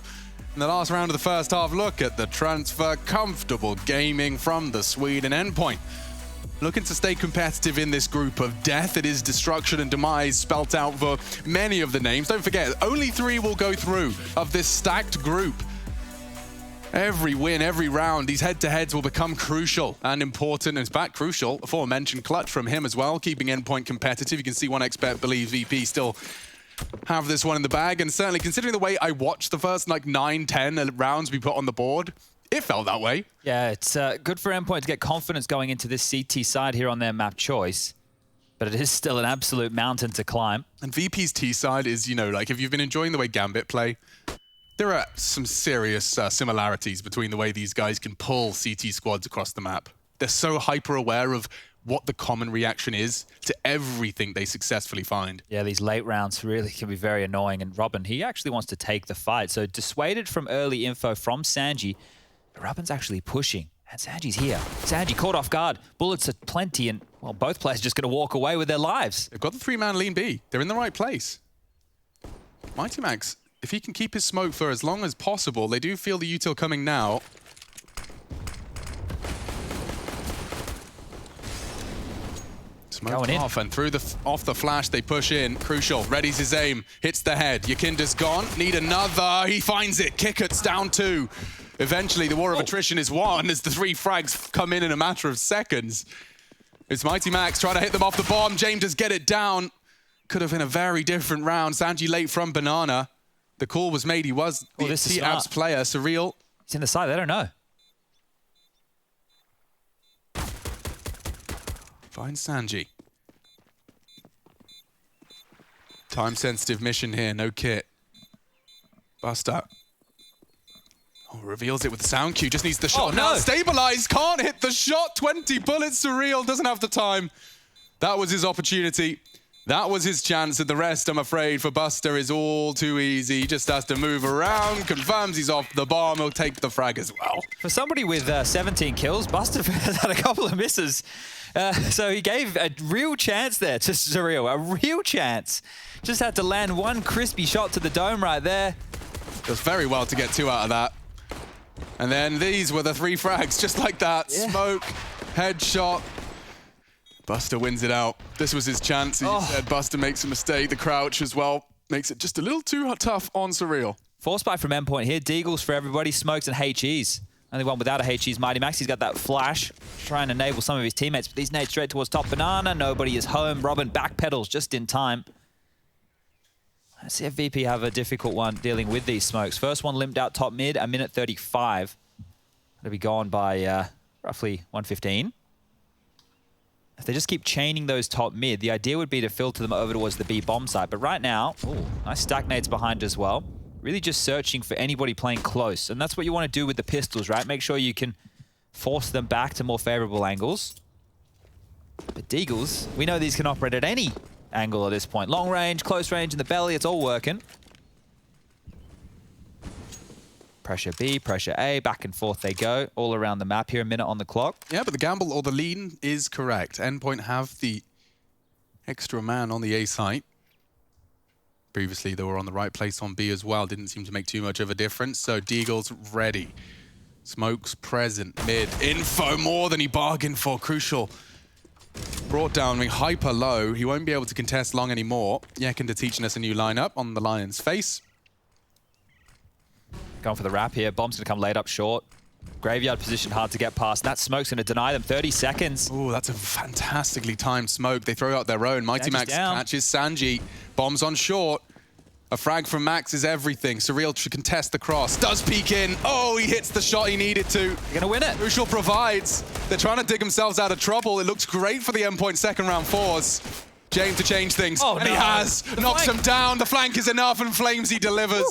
in the last round of the first half. Look at the transfer. Comfortable gaming from the Swede and Endpoint. Looking to stay competitive in this group of death. It is destruction and demise spelt out for many of the names. Don't forget, only 3 will go through of this stacked group. Every win, every round, these head-to-heads will become crucial and important. And it's back crucial, aforementioned clutch from him as well, keeping Endpoint competitive. You can see one expert believes VP still have this one in the bag. And certainly considering the way I watched the first like 9-10 rounds we put on the board, it felt that way. Yeah, it's good for Endpoint to get confidence going into this CT side here on their map choice. But it is still an absolute mountain to climb. And VP's T side is, you know, like if you've been enjoying the way Gambit play, there are some serious similarities between the way these guys can pull CT squads across the map. They're so hyper aware of what the common reaction is to everything they successfully find. Yeah, these late rounds really can be very annoying. And Robin, he actually wants to take the fight. So dissuaded from early info from Sanji, Robin's actually pushing. And Sanji's here. Sanji caught off guard. Bullets are plenty, and well, both players are just going to walk away with their lives. They've got the 3-man lean B. They're in the right place. Mighty Max if he can keep his smoke for as long as possible, they do feel the util coming now. Smoke off, and through the off the flash, they push in. Crucial, readies his aim, hits the head. Yakinda's gone, need another. He finds it, Kickert's down 2. Eventually, the war of attrition is won as the 3 frags come in a matter of seconds. It's Mighty Max trying to hit them off the bomb. James does get it down. Could have been a very different round. Sanji late from Banana. The call was made. He was the T-Abs player. Surreal. He's in the side. They don't know. Finds Sanji. Time-sensitive mission here. No kit. Buster. Oh, reveals it with the sound cue. Just needs the shot. Oh, no. Now stabilized. Can't hit the shot. 20 bullets. Surreal. Doesn't have the time. That was his opportunity. That was his chance. And the rest, I'm afraid, for Buster is all too easy. He just has to move around. Confirms he's off the bomb. He'll take the frag as well. For somebody with 17 kills, Buster has had a couple of misses. So he gave a real chance there to Surreal. A real chance. Just had to land one crispy shot to the dome right there. Does very well to get 2 out of that. And then these were the 3 frags, just like that. Yeah. Smoke, headshot. Buster wins it out. This was his chance. He said Buster makes a mistake. The crouch as well makes it just a little too tough on Surreal. Force buy from Endpoint here. Deagles for everybody. Smokes and HEs. Only one without a HE is Mighty Max. He's got that flash. Trying to enable some of his teammates. But these nades straight towards top Banana. Nobody is home. Robin backpedals just in time. Let's see if VP have a difficult one dealing with these smokes. First one limped out top mid, a minute 35. It'll be gone by roughly 1:15. If they just keep chaining those top mid, the idea would be to filter them over towards the B bomb site. But right now, nice stack nades behind as well. Really just searching for anybody playing close. And that's what you want to do with the pistols, right? Make sure you can force them back to more favorable angles. But Deagles, we know these can operate at any angle at this point. Long range, close range, in the belly, it's all working. Pressure B, pressure A, back and forth they go, all around the map here, a minute on the clock. Yeah, but the gamble or the lean is correct. Endpoint have the extra man on the A site. Previously, they were on the right place on B as well. Didn't seem to make too much of a difference. So Deagle's ready. Smokes present, mid. Info more than he bargained for, crucial. Brought down, hyper low. He won't be able to contest long anymore. Yakinda teaching us a new lineup on the Lion's face. Going for the wrap here. Bomb's going to come late up short. Graveyard position hard to get past. That smoke's going to deny them 30 seconds. Oh, that's a fantastically timed smoke. They throw out their own. Mighty Max catches Sanji. Bombs on short. A frag from Max is everything. Surreal to contest the cross. Does peek in. Oh, he hits the shot he needed to. They're going to win it. Crucial provides. They're trying to dig themselves out of trouble. It looks great for the Endpoint second round 4s. James to change things. Oh, and he has. Knocks him down. The flank is enough, and Flames he delivers.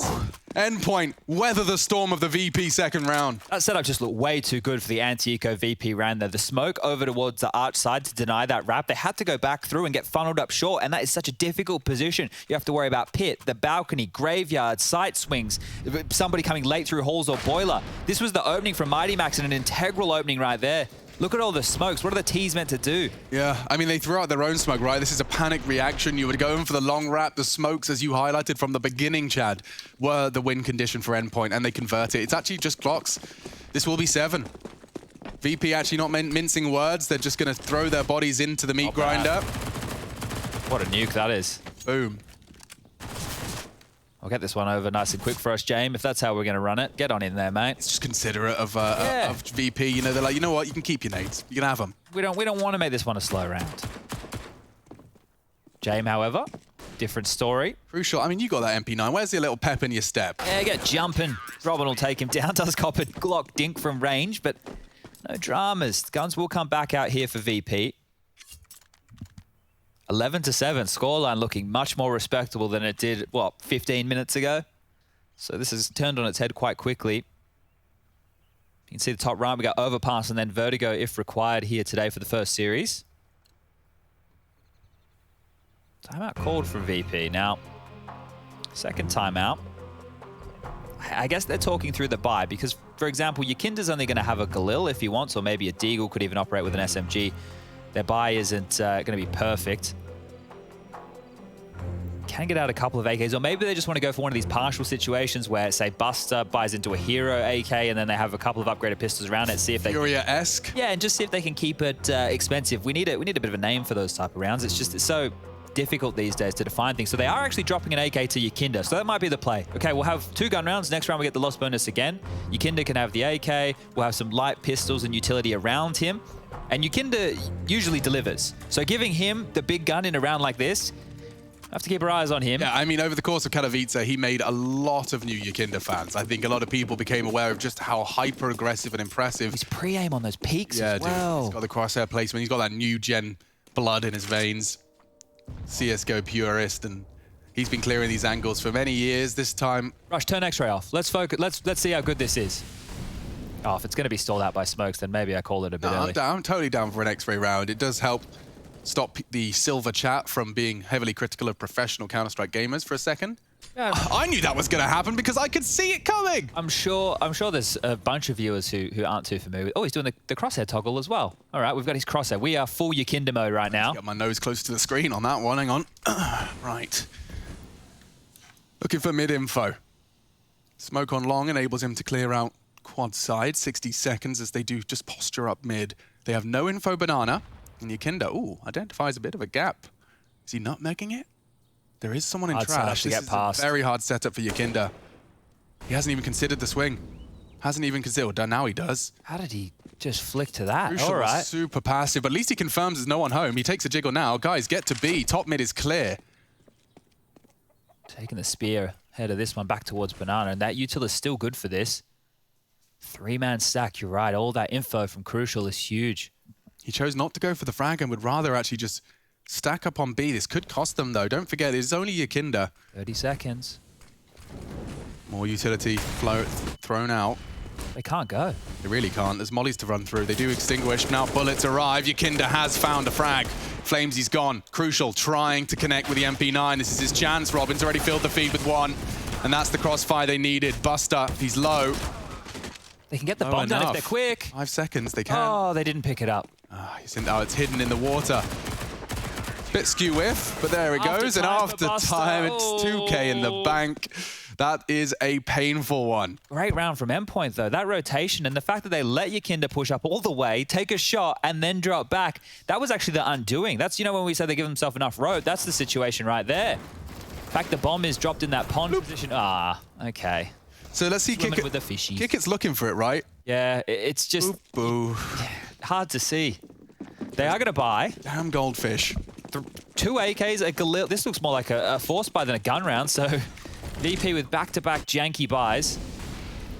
Endpoint weather the storm of the VP second round. That setup just looked way too good for the anti-eco VP round there. The smoke over towards the arch side to deny that wrap. They had to go back through and get funneled up short, and that is such a difficult position. You have to worry about pit, the balcony, graveyard, sight swings, somebody coming late through halls or boiler. This was the opening from Mighty Max, and an integral opening right there. Look at all the smokes. What are the T's meant to do? Yeah, I mean, they threw out their own smoke, right? This is a panic reaction. You would go in for the long wrap. The smokes, as you highlighted from the beginning, Chad, were the win condition for Endpoint, and they convert it. It's actually just clocks. This will be 7. VP actually not mincing words. They're just going to throw their bodies into the meat grinder. What a nuke that is. Boom. I'll get this one over nice and quick for us, James. If that's how we're going to run it, get on in there, mate. It's just considerate of VP. You know, they're like, you know what? You can keep your nades. You can have them. We don't want to make this one a slow round. James, however, different story. Crucial. I mean, you got that MP9. Where's your little pep in your step? Yeah, get jumping. Robin will take him down. Does cop a Glock dink from range, but no dramas. Guns will come back out here for VP. 11-7, scoreline looking much more respectable than it did, what, 15 minutes ago? So this has turned on its head quite quickly. You can see the top right, we got Overpass and then Vertigo if required here today for the first series. Timeout called from VP. Now, second timeout. I guess they're talking through the buy because, for example, Yakinda's only going to have a Galil if he wants, or maybe a Deagle could even operate with an SMG. Their buy isn't going to be perfect. can get out a couple of AKs, or maybe they just want to go for one of these partial situations where, say, Buster buys into a hero AK and then they have a couple of upgraded pistols around it, see if they Furia-esque. yeah, and just see if they can keep it expensive. We need a bit of a name for those type of rounds. It's so difficult these days to define things. So they are actually dropping an AK to Yakinda, so that might be the play. Okay, we'll have 2 gun rounds. Next round we get the loss bonus again. Yakinda can have the AK. We'll have some light pistols and utility around him. And Yakinda usually delivers. So giving him the big gun in a round like this, I have to keep our eyes on him. Yeah, I mean, over the course of Katowice, he made a lot of new Yakinda fans. I think a lot of people became aware of just how hyper-aggressive and impressive. He's pre-aim on those peaks Yeah, as well. dude, he's got the crosshair placement. He's got that new-gen blood in his veins. CSGO purist, and he's been clearing these angles for many years. This time, Rush, turn X-ray off. Let's focus. Let's see how good this is. Oh, if it's going to be stalled out by smokes, then maybe I call it a bit early. I'm totally down for an X-ray round. It does help stop the silver chat from being heavily critical of professional Counter-Strike gamers for a second. Yeah. I knew that was going to happen because I could see it coming. I'm sure there's a bunch of viewers who aren't too familiar with. Oh, he's doing the crosshair toggle as well. All right, we've got his crosshair. We are full Yakinda mode right now. Got my nose close to the screen on that one. Hang on. Right. Looking for mid info. Smoke on long enables him to clear out quad side. 60 seconds as they do just posture up mid. They have no info banana. And Yakinda, ooh, identifies a bit of a gap. Is he nutmegging it? There is someone in trash. This is a very hard setup for Yakinda. He hasn't even considered the swing. Hasn't even considered. Now he does. How did he just flick to that? Crucial, all right. super passive, but at least he confirms there's no one home. He takes a jiggle now. Guys, get to B. Top mid is clear. Taking the spear ahead of this one back towards Banana, and that util is still good for this. 3-man stack, you're right. All that info from Crucial is huge. He chose not to go for the frag and would rather actually just stack up on B. This could cost them, though. Don't forget, it's only Yakinda. 30 seconds. More utility thrown out. They can't go. They really can't. There's mollies to run through. They do extinguish. Now bullets arrive. Yakinda has found a frag. Flames, he's gone. Crucial, trying to connect with the MP9. This is his chance. Robin's already filled the feed with one. And that's the crossfire they needed. Buster, he's low. They can get the bomb down if they're quick. 5 seconds, they can. Oh, they didn't pick it up. It's hidden in the water. Bit skew whiff, but there it goes. And after time, it's 2K in the bank. That is a painful one. Great round from Endpoint, though. That rotation and the fact that they let Yakinda push up all the way, take a shot, and then drop back, that was actually the undoing. That's, you know, when we say they give themselves enough road, that's the situation right there. In fact, the bomb is dropped in that pond position. Ah, okay. So let's see Kick with the fishies. Kickit's looking for it, right? Yeah, it's just hard to see. They are going to buy. Damn goldfish. 2 AKs, a Galil. This looks more like a force buy than a gun round, so VP with back-to-back janky buys.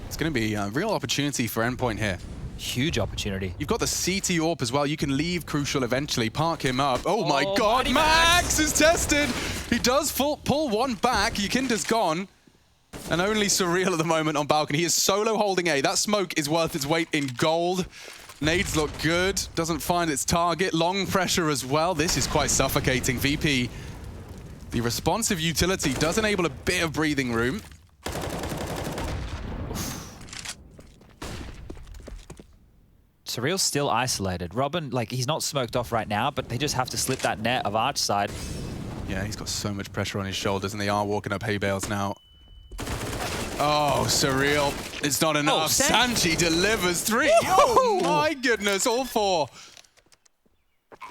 It's going to be a real opportunity for Endpoint here. Huge opportunity. You've got the CT AWP as well. You can leave Crucial eventually, park him up. Oh my God, Max is tested. He does pull one back. Yakinda's gone. And only Surreal at the moment on balcony. He is solo holding A. That smoke is worth its weight in gold. Nades look good. Doesn't find its target. Long pressure as well. This is quite suffocating. VP, the responsive utility does enable a bit of breathing room. Surreal's still isolated. Robin, like, he's not smoked off right now, but they just have to slip that net of Arch side. Yeah, he's got so much pressure on his shoulders, and they are walking up hay bales now. Oh, Surreal. It's not enough. Sanji delivers 3. Oh, my goodness. All 4.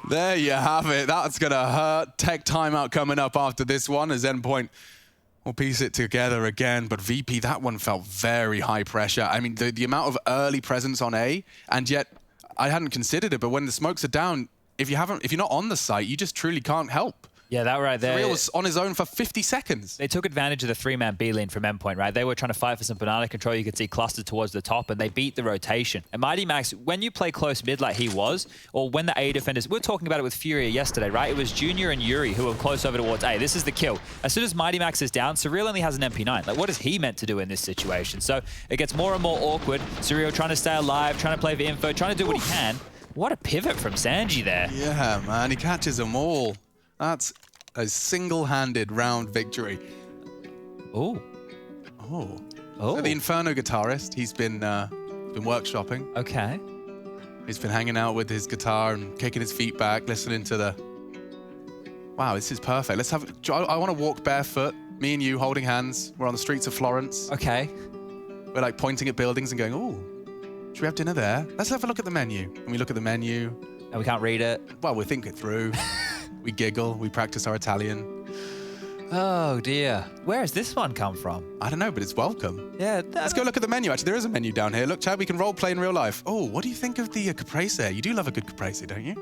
There you have it. That's going to hurt. Tech timeout coming up after this one as Endpoint will piece it together again. But VP, that one felt very high pressure. I mean, the amount of early presence on A, and yet I hadn't considered it, but when the smokes are down, if you're not on the site, you just truly can't help. Yeah, that right there. Surreal was on his own for 50 seconds. They took advantage of the 3-man B lane from Endpoint, right? They were trying to fight for some banana control. You could see clustered towards the top, and they beat the rotation. And Mighty Max, when you play close mid like he was, or when the A defenders, we were talking about it with Furia yesterday, right? It was Junior and Yuri who were close over towards A. This is the kill. As soon as Mighty Max is down, Surreal only has an MP9. Like, what is he meant to do in this situation? So it gets more and more awkward. Surreal trying to stay alive, trying to play for info, trying to do what he can. What a pivot from Sanji there. Yeah, man, he catches them all. That's a single-handed round victory. Oh. So the Inferno guitarist, he's been workshopping. Okay. He's been hanging out with his guitar and kicking his feet back, listening to Wow, this is perfect. Let's have. I want to walk barefoot. Me and you holding hands. We're on the streets of Florence. Okay. We're like pointing at buildings and going, "Oh, should we have dinner there? Let's have a look at the menu." And we look at the menu. And we can't read it. Well, we think it through. We giggle. We practice our Italian. Oh dear. Where has this one come from? I don't know, but it's welcome. Yeah. Let's go look at the menu. Actually, there is a menu down here. Look, Chad, we can role play in real life. Oh, what do you think of the caprese? You do love a good caprese, don't you?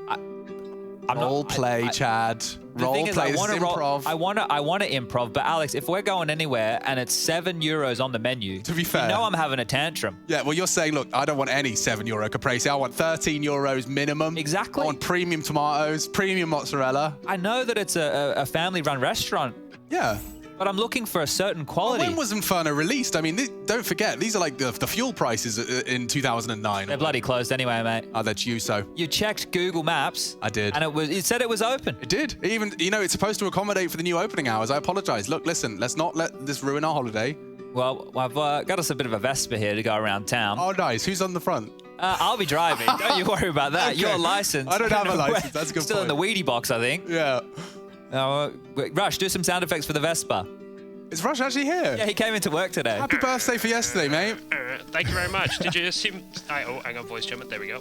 Role play, Chad. Role play. This is improv. I want to improv, but Alex, if we're going anywhere and it's €7 on the menu, to be fair, you know I'm having a tantrum. Yeah, well, you're saying, look, I don't want any €7 caprese. I want €13 minimum. Exactly. I want premium tomatoes, premium mozzarella. I know that it's a family-run restaurant. Yeah. But I'm looking for a certain quality. When was Inferno released? I mean, don't forget, these are like the fuel prices in 2009. They're bloody closed anyway, mate. Oh, that's you, so. You checked Google Maps. I did. And it said it was open. It did. Even, you know, it's supposed to accommodate for the new opening hours. I apologize. Look, listen, let's not let this ruin our holiday. Well, I've got us a bit of a Vespa here to go around town. Oh, nice. Who's on the front? I'll be driving. Don't you worry about that. Okay. You're licensed. I don't have a license. That's a good Still point. in the weedy box, I think. Yeah. Rush, do some sound effects for the Vespa. Is Rush actually here? Yeah, he came into work today. Happy birthday for yesterday, mate. Thank you very much. Did you see... oh, hang on, voice jump. There we go.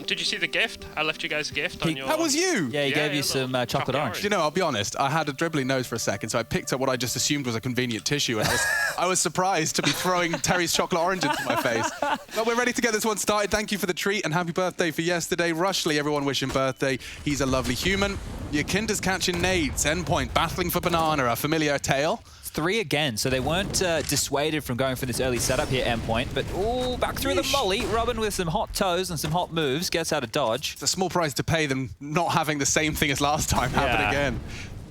Did you see the gift? I left you guys a gift on your... That was you? Yeah, he gave you some chocolate orange. You know, I'll be honest. I had a dribbling nose for a second, so I picked up what I just assumed was a convenient tissue, and I was surprised to be throwing Terry's chocolate orange into my face. But we're ready to get this one started. Thank you for the treat, and happy birthday for yesterday. Rushley, everyone wish him birthday. He's a lovely human. Your Kinder's catching nades. Endpoint battling for banana, a familiar tale. 3 again, so they weren't dissuaded from going for this early setup here, Endpoint. But, ooh, back through the molly. Robin with some hot toes and some hot moves, gets out of dodge. It's a small price to pay than not having the same thing as last time happen again.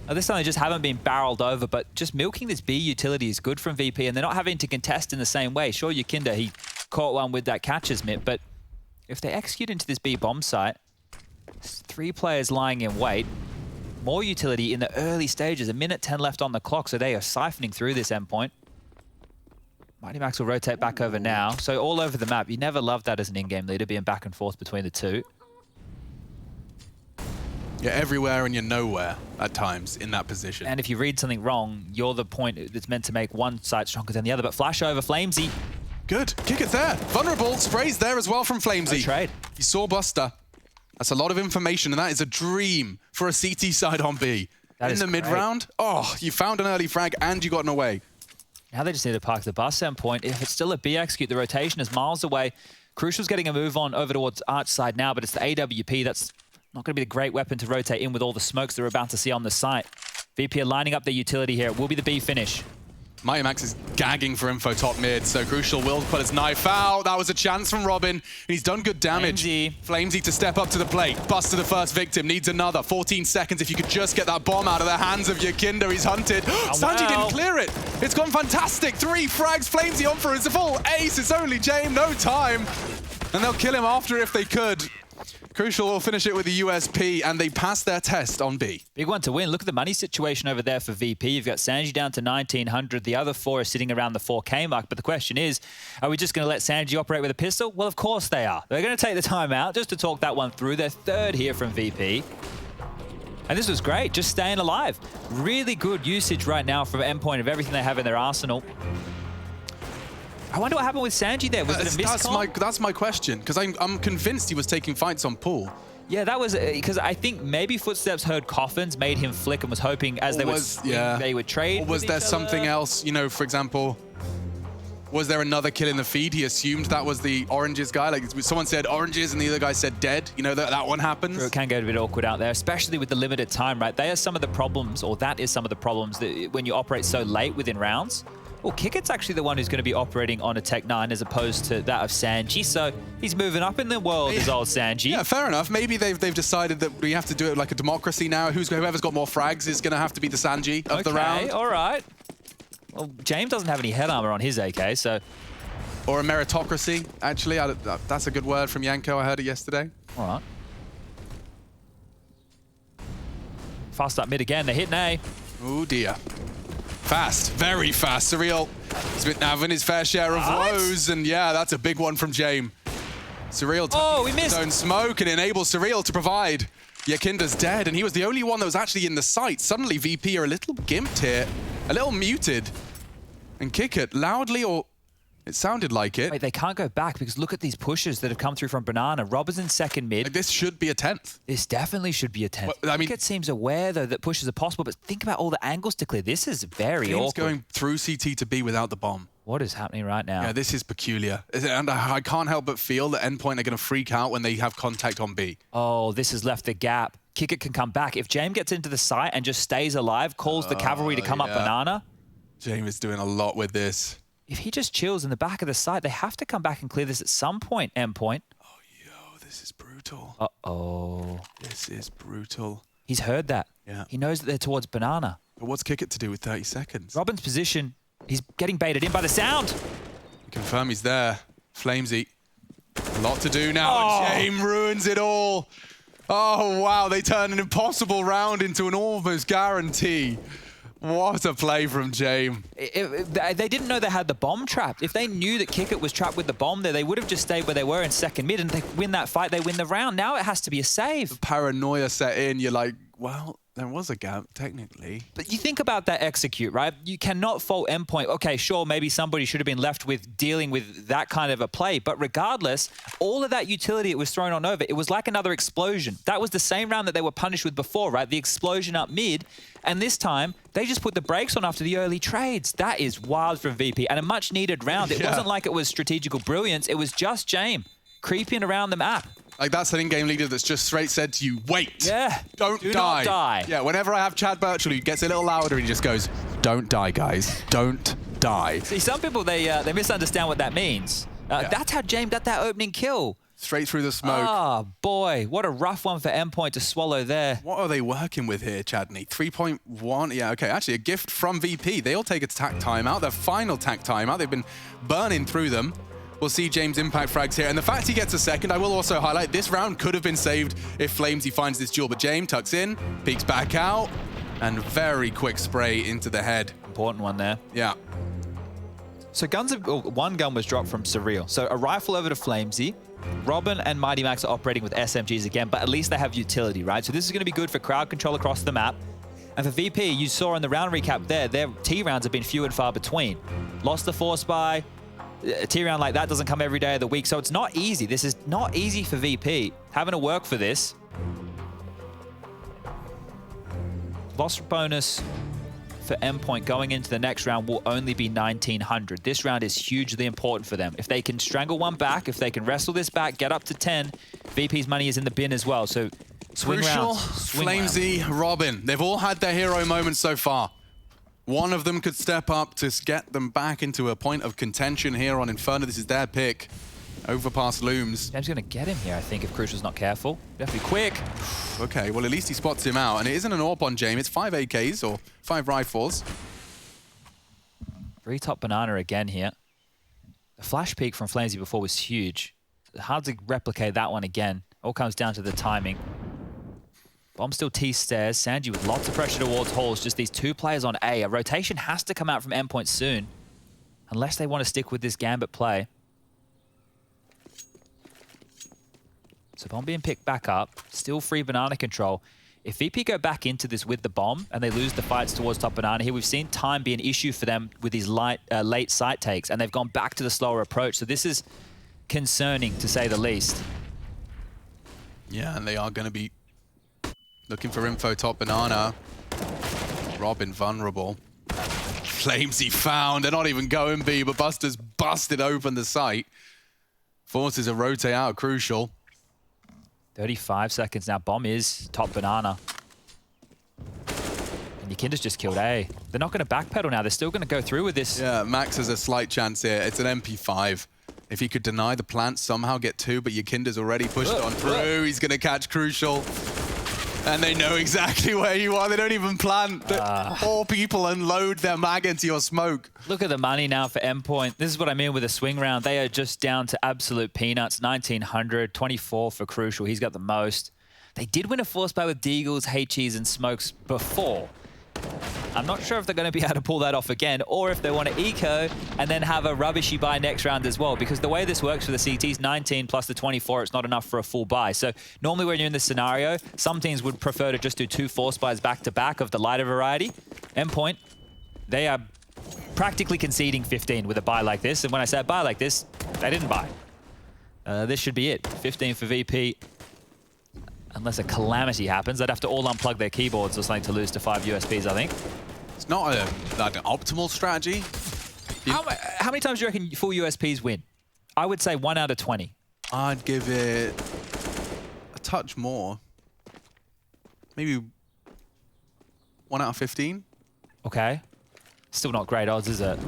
This time they just haven't been barreled over, but just milking this B utility is good from VP, and they're not having to contest in the same way. Sure, Yukinder, he caught one with that catcher's mitt, but if they execute into this B bomb site, 3 players lying in wait, more utility in the early stages, 1:10 left on the clock, so they are siphoning through this Endpoint. Mighty Max will rotate back over now, so all over the map. You never loved that as an in-game leader, being back and forth between the two. You're everywhere and you're nowhere at times in that position. And if you read something wrong, you're the point that's meant to make one side stronger than the other. But flash over, Flamesy. Good, kick it there. Vulnerable, sprays there as well from Flamesy. No trade. He saw Buster. That's a lot of information, and that is a dream for a CT side on B. In the mid-round, oh, you found an early frag and you got an away. Now they just need to park the bus Endpoint. If it's still a B execute, the rotation is miles away. Crucial's getting a move on over towards Arch side now, but it's the AWP. That's not going to be the great weapon to rotate in with all the smokes they're about to see on the site. VP are lining up their utility here. It will be the B finish. Mighty Max is gagging for info top mid, so Crucial will put his knife out. That was a chance from Robin, and he's done good damage. Flamesy to step up to the plate. Buster the first victim, needs another. 14 seconds. If you could just get that bomb out of the hands of Yukinder, he's hunted. Sanji didn't clear it. It's gone fantastic. 3 frags, Flamesy on for his full ace. It's only James, no time. And they'll kill him after if they could. Crucial will finish it with the USP, and they pass their test on B. Big one to win. Look at the money situation over there for VP. You've got Sanji down to 1,900. The other 4 are sitting around the 4K mark. But the question is, are we just going to let Sanji operate with a pistol? Well, of course they are. They're going to take the time out just to talk that one through. They're 3rd here from VP. And this was great, just staying alive. Really good usage right now from Endpoint of everything they have in their arsenal. I wonder what happened with Sanji there. Was it a miscall? That's my question, because I'm convinced he was taking fights on pool. Yeah, that was because I think maybe Footsteps heard coffins, made him flick, and was hoping as they would trade. Or was there something else? You know, for example, was there another kill in the feed? He assumed that was the oranges guy. Like someone said oranges, and the other guy said dead. You know that one happens. Sure, it can get a bit awkward out there, especially with the limited time. Right, they are some of the problems, or that is some of the problems that when you operate so late within rounds. Well, Kickit's actually the one who's going to be operating on a Tech 9 as opposed to that of Sanji, so he's moving up in the world as old Sanji. Yeah, fair enough. Maybe they've decided that we have to do it like a democracy now. Whoever's got more frags is going to have to be the Sanji of the round. All right. Well, James doesn't have any head armor on his AK, so... Or a meritocracy, actually. That's a good word from Yanko. I heard it yesterday. All right. Fast up mid again. They're hitting A. Oh, dear. Fast, very fast. Surreal has been having his fair share of woes, and yeah, that's a big one from James. Surreal we missed. Own smoke and enables Surreal to provide Yakinda's dead, and he was the only one that was actually in the site. Suddenly, VP are a little gimped here, a little muted. And Kick It loudly, or it sounded like it. Wait, they can't go back because look at these pushes that have come through from Banana. Robbers in second mid. Like, this should be a 10th. This definitely should be a 10th. But, I mean, Kick It seems aware, though, that pushes are possible, but think about all the angles to clear. This is very Game's awkward. going through CT to B without the bomb. What is happening right now? Yeah, this is peculiar. And I can't help but feel that Endpoint are going to freak out when they have contact on B. Oh, this has left the gap. Kick It can come back. If James gets into the site and just stays alive, calls the cavalry to come up Banana. James is doing a lot with this. If he just chills in the back of the site, they have to come back and clear this at some point, Endpoint. Oh, yo, this is brutal. Uh-oh. This is brutal. He's heard that. Yeah. He knows that they're towards Banana. But what's Kick It to do with 30 seconds? Robin's position, he's getting baited in by the sound. Confirm he's there. Flamesy. A lot to do now. Oh. James ruins it all. Oh, wow. They turn an impossible round into an almost guarantee. What a play from James. They didn't know they had the bomb trapped. If they knew that Kick It was trapped with the bomb there, they would have just stayed where they were in second mid, and they win that fight, they win the round. Now it has to be a save. Paranoia set in. You're like, well, there was a gap, technically. But you think about that execute, right? You cannot fault Endpoint. Okay, sure, maybe somebody should have been left with dealing with that kind of a play. But regardless, all of that utility it was thrown on over, it was like another explosion. That was the same round that they were punished with before, right? The explosion up mid. And this time, they just put the brakes on after the early trades. That is wild from VP. And a much needed round. It wasn't like it was strategical brilliance. It was just James creeping around the map. Like, that's an in-game leader that's just straight said to you, wait. Yeah. Don't Do die. not die. Yeah, whenever I have Chad Birchall, he gets a little louder and he just goes, don't die, guys. Don't die. See, some people, they misunderstand what that means. That's how James got that opening kill. Straight through the smoke. Oh, boy. What a rough one for Endpoint to swallow there. What are they working with here, Chadney? 3.1. Yeah, okay. Actually, a gift from VP. They'll take a tack timeout, their final tack timeout. They've been burning through them. We'll see James impact frags here. And the fact he gets a second, I will also highlight, this round could have been saved if Flamesy finds this duel. But James tucks in, peeks back out, and very quick spray into the head. Important one there. Yeah. So one gun was dropped from Surreal. So a rifle over to Flamesy. Robin and Mighty Max are operating with SMGs again, but at least they have utility, right? So this is going to be good for crowd control across the map. And for VP, you saw in the round recap there, their T rounds have been few and far between. Lost the force buy. A T round like that doesn't come every day of the week, so it's not easy. This is not easy for VP. Having to work for this. Loss bonus for Endpoint going into the next round will only be 1900. This round is hugely important for them. If they can strangle one back, if they can wrestle this back, get up to 10, VP's money is in the bin as well. So swing Crucial, rounds. Flamesy, Robin. They've all had their hero moments so far. One of them could step up to get them back into a point of contention here on Inferno. This is their pick. Overpass looms. James going to get him here, I think, if Crucial's not careful. They have to be quick. Okay, well, at least he spots him out. And it isn't an AWP on James. It's 5 AKs or 5 rifles. 3 top Banana again here. The flash peek from Flamesy before was huge. Hard to replicate that one again. All comes down to the timing. Bomb still T stairs. Sanji with lots of pressure towards Halls. Just these 2 players on A. A rotation has to come out from Endpoint soon. Unless they want to stick with this Gambit play. So bomb being picked back up. Still free Banana control. If VP go back into this with the bomb and they lose the fights towards top Banana here, we've seen time be an issue for them with these late site takes. And they've gone back to the slower approach. So this is concerning, to say the least. Yeah, and they are going to be looking for info top Banana. Robin vulnerable. Flamesy found. They're not even going B, but Buster's busted open the site. Forces a rotate out, crucial. 35 seconds now. Bomb is top Banana. And Yakinda's just killed A. They're not going to backpedal now. They're still going to go through with this. Yeah, Max has a slight chance here. It's an MP5. If he could deny the plant, somehow get 2, but Yakinda's already pushed on through. He's going to catch crucial. And they know exactly where you are. They don't even plant. 4 people unload their mag into your smoke. Look at the money now for Endpoint. This is what I mean with a swing round. They are just down to absolute peanuts. 1900, 24 for Crucial. He's got the most. They did win a force buy with Deagles, HEs, and Smokes before. I'm not sure if they're going to be able to pull that off again, or if they want to eco and then have a rubbishy buy next round as well, because the way this works for the CTs, 19 plus the 24, it's not enough for a full buy. So normally when you're in this scenario, some teams would prefer to just do 2 force buys back-to-back of the lighter variety. Endpoint, they are practically conceding 15 with a buy like this, and when I say a buy like this, they didn't buy. This should be it. 15 for VP. Unless a calamity happens, they'd have to all unplug their keyboards or something to lose to 5 USPs, I think. It's not like an optimal strategy. How many times do you reckon full USPs win? I would say 1 out of 20. I'd give it a touch more. Maybe 1 out of 15. Okay. Still not great odds, is it?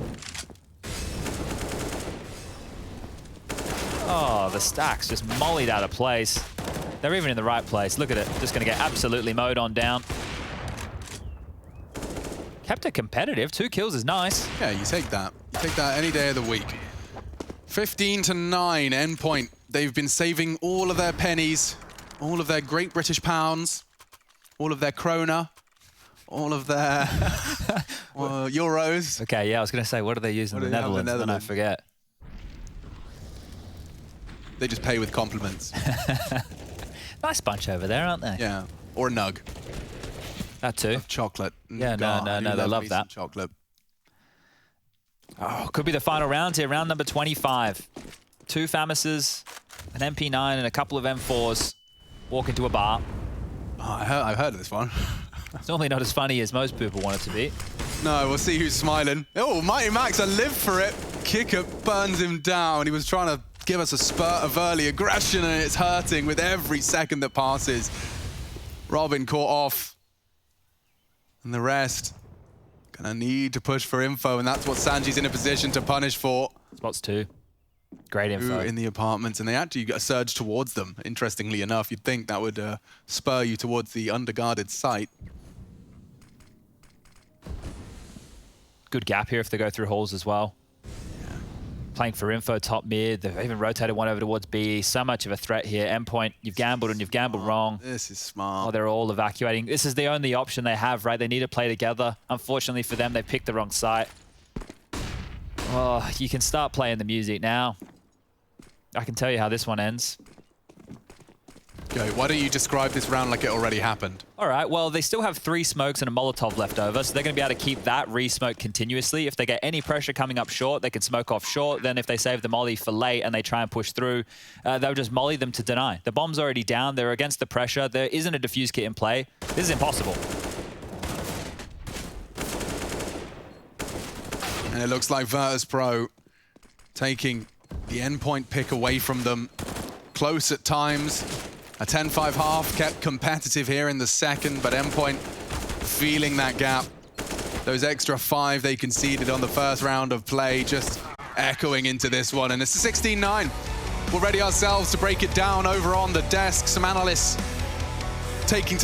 Oh, the stacks just mollied out of place. They're even in the right place. Look at it. Just going to get absolutely mowed on down. Kept it competitive. 2 kills is nice. Yeah, you take that. You take that any day of the week. 15-9, Endpoint. They've been saving all of their pennies, all of their Great British pounds, all of their krona, all of their euros. Okay, yeah, I was going to say, what do they use in the Netherlands? Then I forget. They just pay with compliments. Nice bunch over there, aren't they? Yeah, or a nug. That too. Of chocolate. Yeah, God, no, they love that. Chocolate. Oh, could be the final round here, round number 25. 2 Famouses, an MP9 and a couple of M4s walk into a bar. Oh, I've heard of this one. It's normally not as funny as most people want it to be. No, we'll see who's smiling. Oh, Mighty Max, I live for it. Kicker burns him down. He was trying to give us a spurt of early aggression, and it's hurting with every second that passes. Robin caught off. And the rest gonna need to push for info, and that's what Sanji's in a position to punish for. Spots 2. Great info. In the apartments, and they actually got a surge towards them. Interestingly enough, you'd think that would spur you towards the underguarded site. Good gap here if they go through halls as well. Playing for info, top mid. They've even rotated one over towards B. So much of a threat here. Endpoint, you've gambled and you've gambled wrong. This is smart. Oh, they're all evacuating. This is the only option they have, right? They need to play together. Unfortunately for them, they picked the wrong site. Oh, you can start playing the music now. I can tell you how this one ends. Okay, why don't you describe this round like it already happened? All right, well, they still have 3 smokes and a Molotov left over, so they're going to be able to keep that re-smoke continuously. If they get any pressure coming up short, they can smoke off short. Then if they save the molly for late and they try and push through, they'll just molly them to deny. The bomb's already down. They're against the pressure. There isn't a defuse kit in play. This is impossible. And it looks like Virtus.pro taking the Endpoint pick away from them. Close at times. A 10-5 half kept competitive here in the second, but Endpoint feeling that gap. Those extra 5 they conceded on the first round of play just echoing into this one. And it's a 16-9. We're ready ourselves to break it down over on the desk. Some analysts taking to